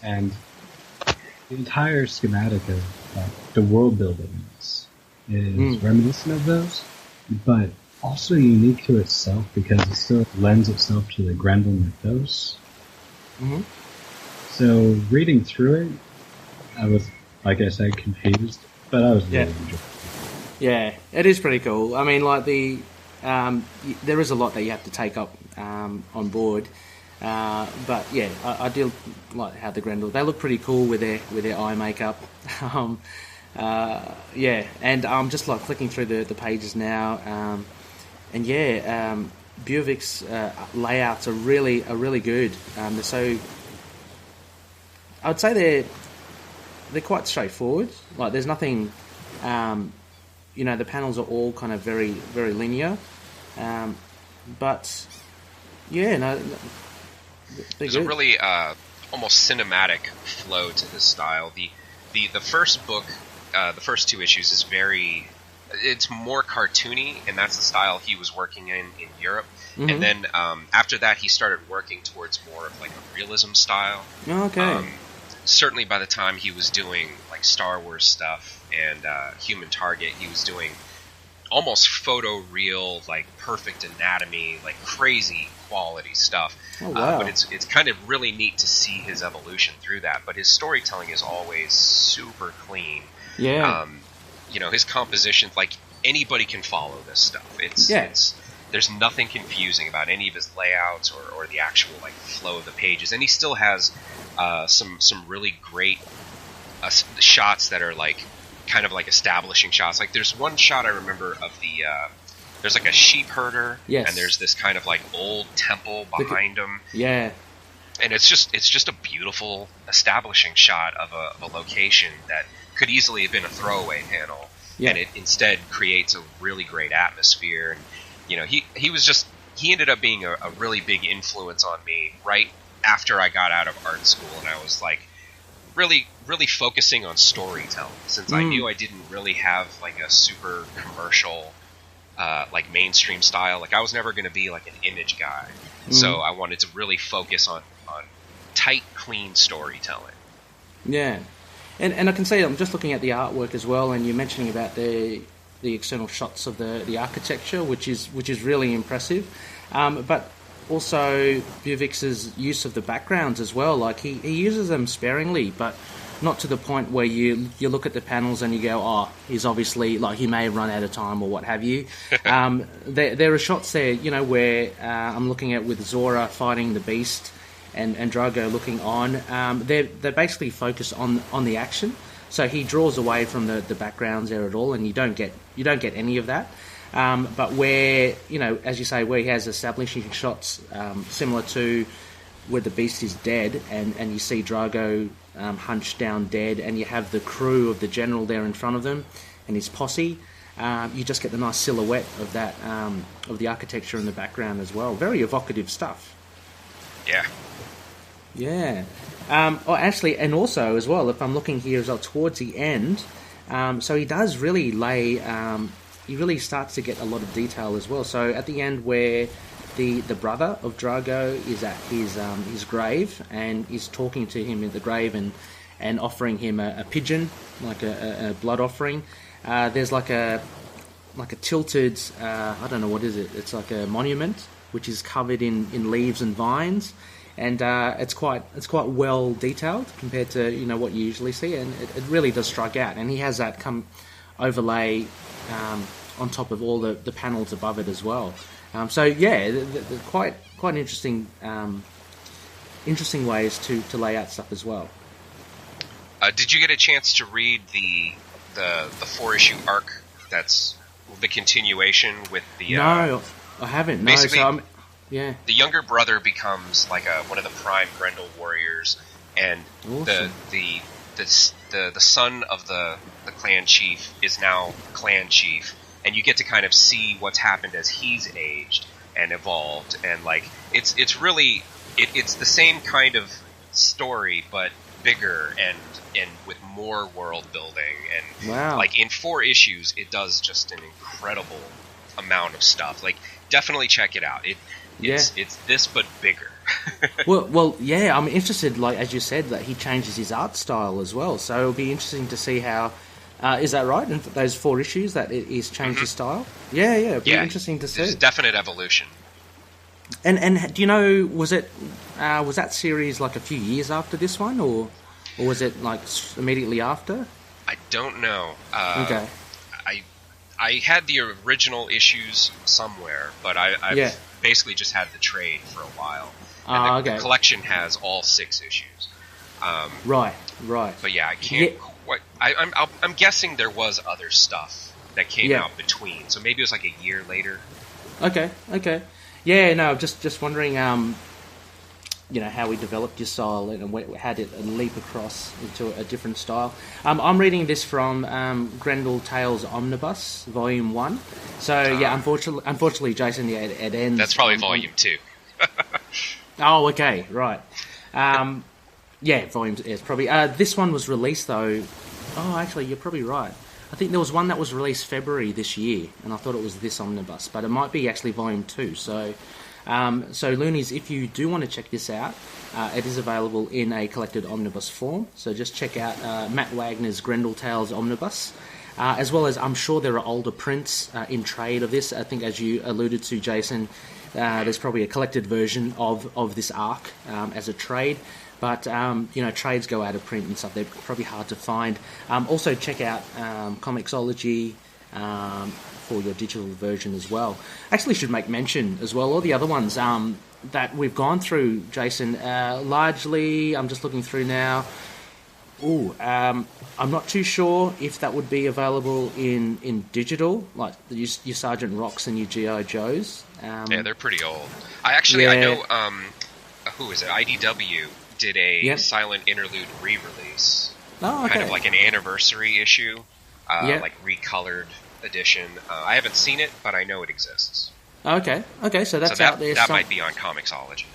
And the entire schematic of the world building is reminiscent of those, but also unique to itself because it still lends itself to the Grendel mythos. Mm-hmm. So reading through it, I was, like I said, confused, but I was really enjoying it. Yeah, it is pretty cool. I mean, like there is a lot that you have to take up on board, but yeah, I do like how the Grendel, they look pretty cool with their eye makeup. Yeah, and I'm just like flicking through the pages now, and yeah, Bjørvik's layouts are really good. They're so, I'd say they're quite straightforward. Like there's nothing, the panels are all kind of very linear, but yeah, no, there's a really almost cinematic flow to this style. The first book, the first 2 issues is it's more cartoony, and that's the style he was working in Europe. Mm-hmm. And then after that, he started working towards more of like a realism style. Okay. Certainly by the time he was doing like Star Wars stuff and Human Target, he was doing almost photoreal, like perfect anatomy, like crazy quality stuff. Oh, wow. But it's kind of really neat to see his evolution through that. But his storytelling is always super clean. Yeah. His compositions, like anybody can follow this stuff. There's nothing confusing about any of his layouts or the actual like flow of the pages, and he still has some really great shots that are like kind of like establishing shots. Like there's one shot I remember of there's like a sheep herder, yes, and there's this kind of like old temple behind him. Yeah, and it's just a beautiful establishing shot of a location that could easily have been a throwaway panel, and it instead creates a really great atmosphere. And he ended up being a really big influence on me right after I got out of art school, and I was like really focusing on storytelling, since I knew I didn't really have like a super commercial like mainstream style. Like I was never going to be like an image guy, so I wanted to really focus on tight, clean storytelling. Yeah. And I can see, I'm just looking at the artwork as well, and you're mentioning about the external shots of the architecture, which is really impressive. But also Bjørvik's use of the backgrounds as well. Like he uses them sparingly, but not to the point where you look at the panels and you go, oh, he's obviously, like, he may have run out of time or what have you. There are shots there, where I'm looking at with Zora fighting the beast and Drago looking on. They're basically focused on the action, so he draws away from the backgrounds there at all, and you don't get any of that. But where, as you say, where he has establishing shots similar to where the beast is dead, and you see Drago hunched down dead, and you have the crew of the general there in front of them and his posse, you just get the nice silhouette of that, of the architecture in the background as well. Very evocative stuff. Yeah. Yeah. Actually, and also as well, if I'm looking here as well towards the end, so he does really lay, he really starts to get a lot of detail as well. So at the end, where the brother of Drago is at his grave, and is talking to him in the grave and offering him a pigeon, like a blood offering. There's like a tilted, I don't know what is it. It's like a monument which is covered in leaves and vines. And it's quite well detailed compared to what you usually see, and it really does strike out. And he has that come overlay on top of all the panels above it as well. So yeah, they're quite interesting ways to lay out stuff as well. Did you get a chance to read the 4-issue arc that's the continuation with the? No, I haven't. No, so yeah. The younger brother becomes like one of the prime Grendel warriors, and awesome. the son of the clan chief is now clan chief, and you get to kind of see what's happened as he's aged and evolved, and like it's really it's the same kind of story but bigger and with more world building, and wow. Like in 4 issues it does just an incredible amount of stuff. Like definitely check it out. It's this but bigger. well, yeah. I'm interested, like as you said, that he changes his art style as well. So it'll be interesting to see how. Is that right? In those 4 issues, that he's changed his style. Yeah. It'll be interesting to see. There's definite evolution. And do you know, was that series like a few years after this one, or was it like immediately after? I don't know. Okay. I had the original issues somewhere, but I've basically just had the trade for a while. And the collection has all 6 issues. Right. But yeah, I can't quite... I'm guessing there was other stuff that came out between, so maybe it was like a year later. Okay. Yeah, no, just wondering, how we developed your style and how did it leap across into a different style. I'm reading this from Grendel Tales Omnibus, Volume 1. So, unfortunately, Jacen, it ends... That's probably Volume 2. Oh, okay, right. Volume... It's probably... this one was released, though... Oh, actually, you're probably right. I think there was one that was released February this year, and I thought it was this omnibus, but it might be actually Volume 2. So Loonies, if you do want to check this out, it is available in a collected omnibus form. So just check out Matt Wagner's Grendel Tales Omnibus, as well as I'm sure there are older prints in trade of this. I think, as you alluded to, Jacen, there's probably a collected version of this arc as a trade. But, trades go out of print and stuff. They're probably hard to find. Also, check out Comixology for your digital version as well. Actually, should make mention as well, all the other ones that we've gone through, Jacen, largely, I'm just looking through now. I'm not too sure if that would be available in digital, like your Sergeant Rocks and your G.I. Joes. Yeah, they're pretty old. I know, who is it, IDW did a Silent Interlude re-release. Oh, okay. Kind of like an anniversary issue, like recolored edition. I haven't seen it, but I know it exists. Okay, so that's out there. That might be on Comixology.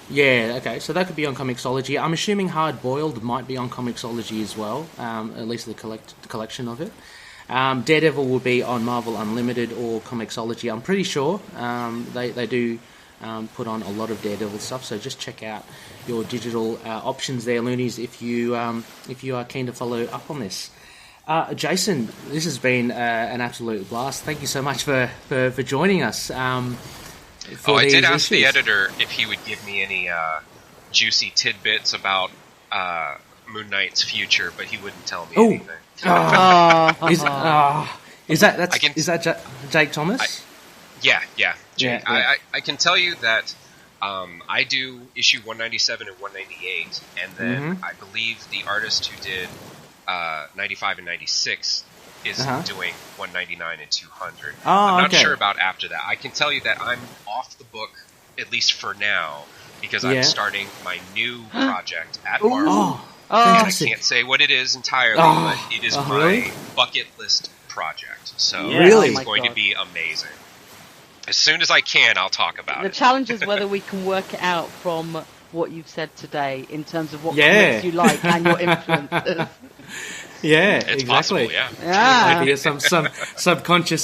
Yeah, okay, so that could be on Comixology. I'm assuming Hard Boiled might be on Comixology as well, at least the collection of it. Daredevil will be on Marvel Unlimited or Comixology, I'm pretty sure. They do put on a lot of Daredevil stuff, so just check out your digital options there, Loonies, if you are keen to follow up on this. Jacen, this has been an absolute blast. Thank you so much for joining us. I did ask the editor if he would give me any juicy tidbits about Moon Knight's future, but he wouldn't tell me anything. Is that Jake Thomas? Yeah. I can tell you that I do issue 197 and 198, and then I believe the artist who did 95 and 96 is doing 199 and 200. I'm not sure about after that. I can tell you that I'm off the book, at least for now, because I'm starting my new project at Marvel. I can't say what it is entirely, but it is my bucket list project. So it's going to be amazing. As soon as I can, I'll talk about it. The challenge is whether we can work it out from what you've said today in terms of what comics you like and your influences. Yeah, it's exactly. possible. Yeah. Maybe some subconscious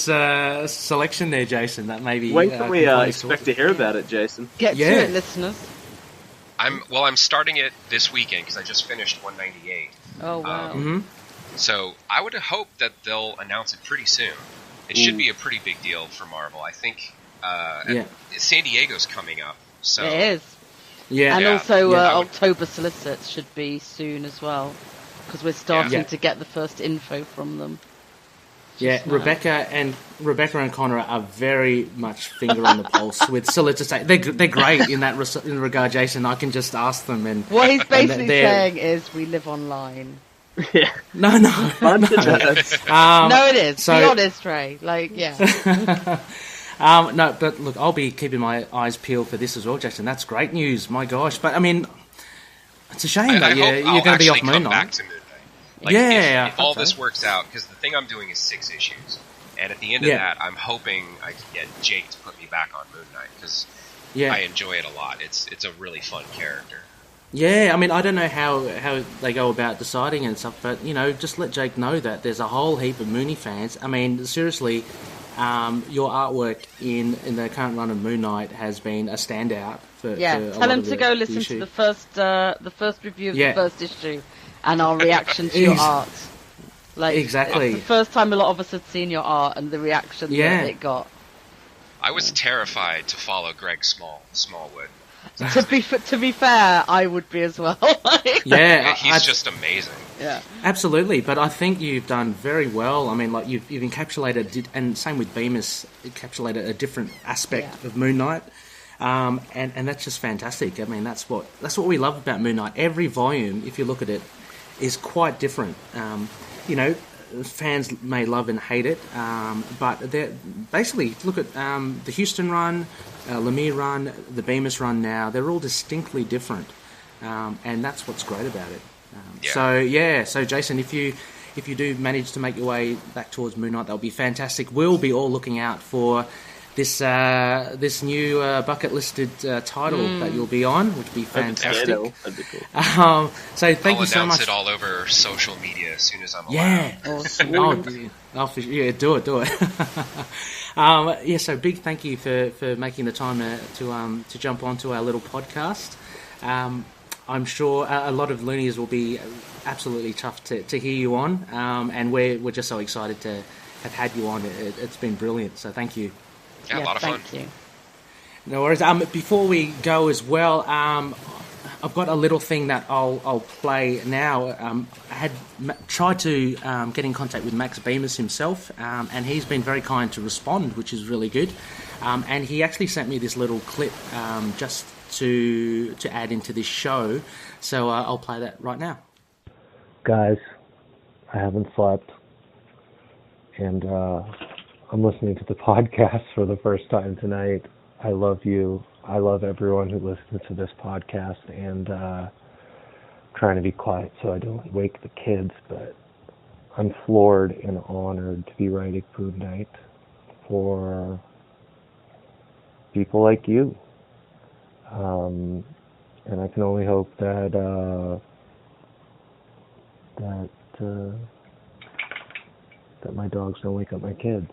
selection there, Jacen. That maybe. When can we expect to hear about it, Jacen? Get to it, listeners. I'm starting it this weekend because I just finished 198. Oh wow. So I would hope that they'll announce it pretty soon. It should be a pretty big deal for Marvel. I think San Diego's coming up. So it is. Yeah. And also October solicits should be soon as well, because we're starting to get the first info from them. Yeah, Rebecca and Connor are very much finger on the pulse with solicitation. They're great in that regard, Jacen. I can just ask them, and what he's basically saying is we live online. Yeah. No. No, it is. Be honest, Ray. No, but look, I'll be keeping my eyes peeled for this as well, Jacen. That's great news. My gosh, but I mean, it's a shame that you're going to be off Moon Knight. If all this works out, because the thing I'm doing is 6 issues, and at the end of that, I'm hoping I can get Jake to put me back on Moon Knight because I enjoy it a lot. It's a really fun character. Yeah, I mean, I don't know how they go about deciding and stuff, but, just let Jake know that there's a whole heap of Mooney fans. I mean, seriously, your artwork in the current run of Moon Knight has been a standout for tell him to go listen to the first review of the first issue and our reaction to your art. Like, exactly. It's the first time a lot of us had seen your art and the reaction that it got. I was terrified to follow Greg Smallwood. To be fair, I would be as well. He's just amazing. Yeah, absolutely. But I think you've done very well. I mean, like you've encapsulated, and same with BEMIS, encapsulated a different aspect of Moon Knight, and that's just fantastic. I mean, that's what we love about Moon Knight. Every volume, if you look at it, is quite different. You know, fans may love and hate it, but they're basically look at the Houston run, Lemire run, the BEMIS run now. They're all distinctly different, and that's what's great about it. So Jacen, if you do manage to make your way back towards Moon Knight, that'll be fantastic. We'll be all looking out for this new bucket listed title that you'll be on, which would be fantastic. That'd be cool. So thank you so much. I'll announce it all over social media as soon as I'm allowed. Do it. So big thank you for making the time to jump onto our little podcast. I'm sure a lot of Loonies will be absolutely chuffed to hear you on, and we're just so excited to have had you on. It's been brilliant, so thank you. Yeah, a lot of fun. Thank you. No worries. Before we go as well, I've got a little thing that I'll play now. I had tried to get in contact with Max BEMIS himself, and he's been very kind to respond, which is really good. And he actually sent me this little clip just to add into this show. So I'll play that right now. Guys, I haven't slept, and I'm listening to the podcast for the first time tonight. I love you. I love everyone who listens to this podcast, and trying to be quiet so I don't wake the kids, but I'm floored and honored to be writing Moon Knight for people like you. And I can only hope that my dogs don't wake up my kids.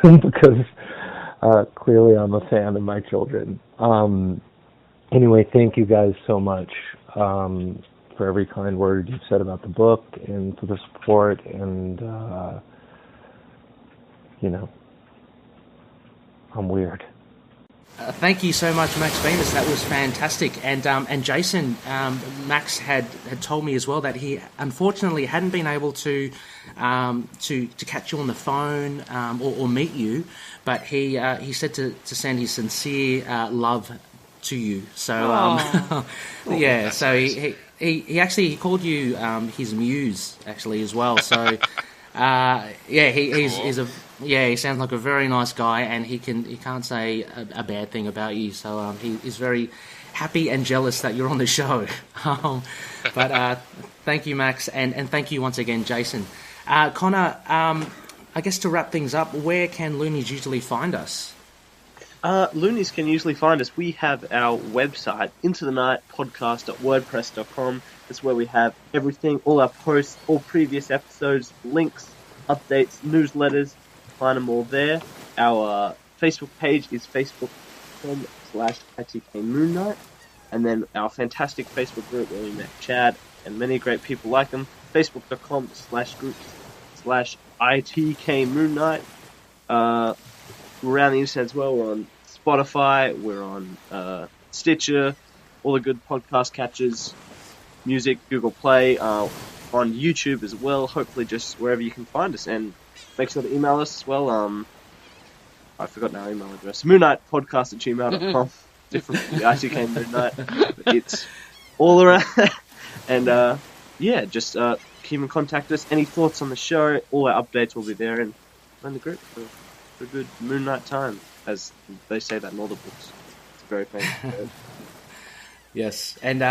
Because clearly I'm a fan of my children. Anyway, thank you guys so much for every kind word you've said about the book and for the support. And, I'm weird. Thank you so much, Max BEMIS. That was fantastic. And Jacen, Max had told me as well that he unfortunately hadn't been able to catch you on the phone or meet you, but he said to send his sincere love to you. So so he actually called you his muse actually as well. So he sounds like a very nice guy, and he can't say a bad thing about you. So he's very happy and jealous that you're on the show. But thank you, Max, and thank you once again, Jacen. Connor, I guess to wrap things up, where can Loonies usually find us? Loonies can usually find us. We have our website, intothenightpodcast.wordpress.com. That's where we have everything, all our posts, all previous episodes, links, updates, newsletters. Find them all there. Our Facebook page is facebook.com/ITK Moon Knight. And then our fantastic Facebook group where we met Chad and many great people like them, facebook.com/groups/ITK Moon Knight. We're around the internet as well. We're on Spotify, we're on Stitcher, all the good podcast catchers, music, Google Play, on YouTube as well, hopefully just wherever you can find us. And make sure to email us as well. I've forgotten our email address. moonknightpodcast@gmail.com. Different from the ITK Moon Knight. It's all around. And just keep in contact with us. Any thoughts on the show, all our updates will be there, and join the group for a good Moon Knight time, as they say that in all the books. It's a very famous word. Yes, and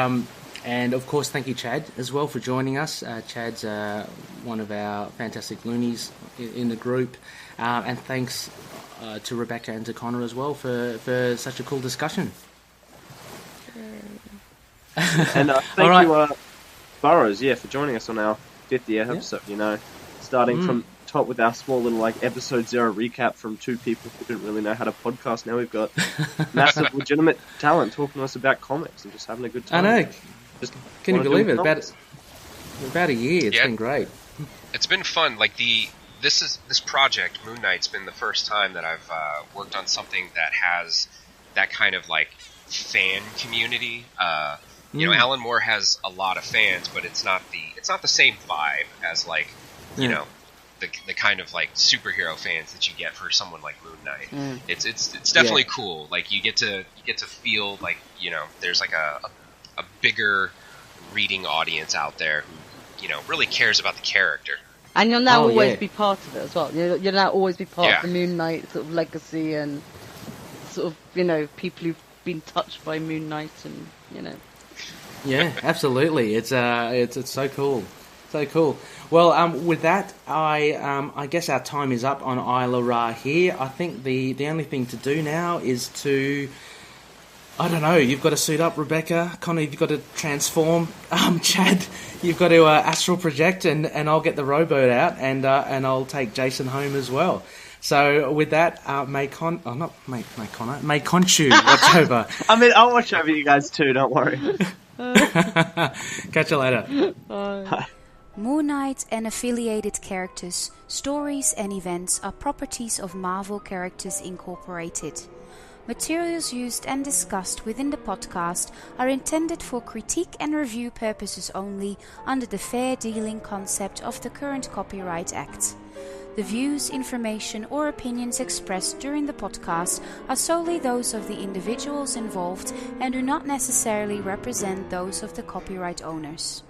of course, thank you, Chad, as well, for joining us. Chad's one of our fantastic Loonies in the group, and thanks to Rebecca and to Connor as well for such a cool discussion. And thank you, Burrows, for joining us on our 50th episode. Starting from top with our small little like episode 0 recap from 2 people who didn't really know how to podcast. Now we've got massive legitimate talent talking to us about comics and just having a good time. I know. Just Can you believe it? comics. About a year. It's been great. It's been fun. Like this project, Moon Knight's been the first time that I've worked on something that has that kind of like fan community. You know, Alan Moore has a lot of fans, but it's not the same vibe as like, you know, the kind of like superhero fans that you get for someone like Moon Knight. It's definitely cool. Like you get to feel like, you know, there's like a bigger reading audience out there who, you know, really cares about the character. And you'll now always be part of it as well. You'll now always be part of the Moon Knight sort of legacy and sort of, you know, people who've been touched by Moon Knight and, you know. Yeah, absolutely. It's so cool. So cool. Well, with that, I guess our time is up on Isla Ra here. I think the only thing to do now is to... I don't know, you've got to suit up, Rebecca. Connor, you've got to transform. Chad, you've got to astral project, and I'll get the rowboat out, and I'll take Jacen home as well. So with that, may Khonshu watch over. I mean, I'll watch over you guys too, don't worry. Catch you later. Bye. Moon Knight and affiliated characters, stories and events are properties of Marvel Characters Incorporated. Materials used and discussed within the podcast are intended for critique and review purposes only under the fair dealing concept of the current Copyright Act. The views, information or opinions expressed during the podcast are solely those of the individuals involved and do not necessarily represent those of the copyright owners.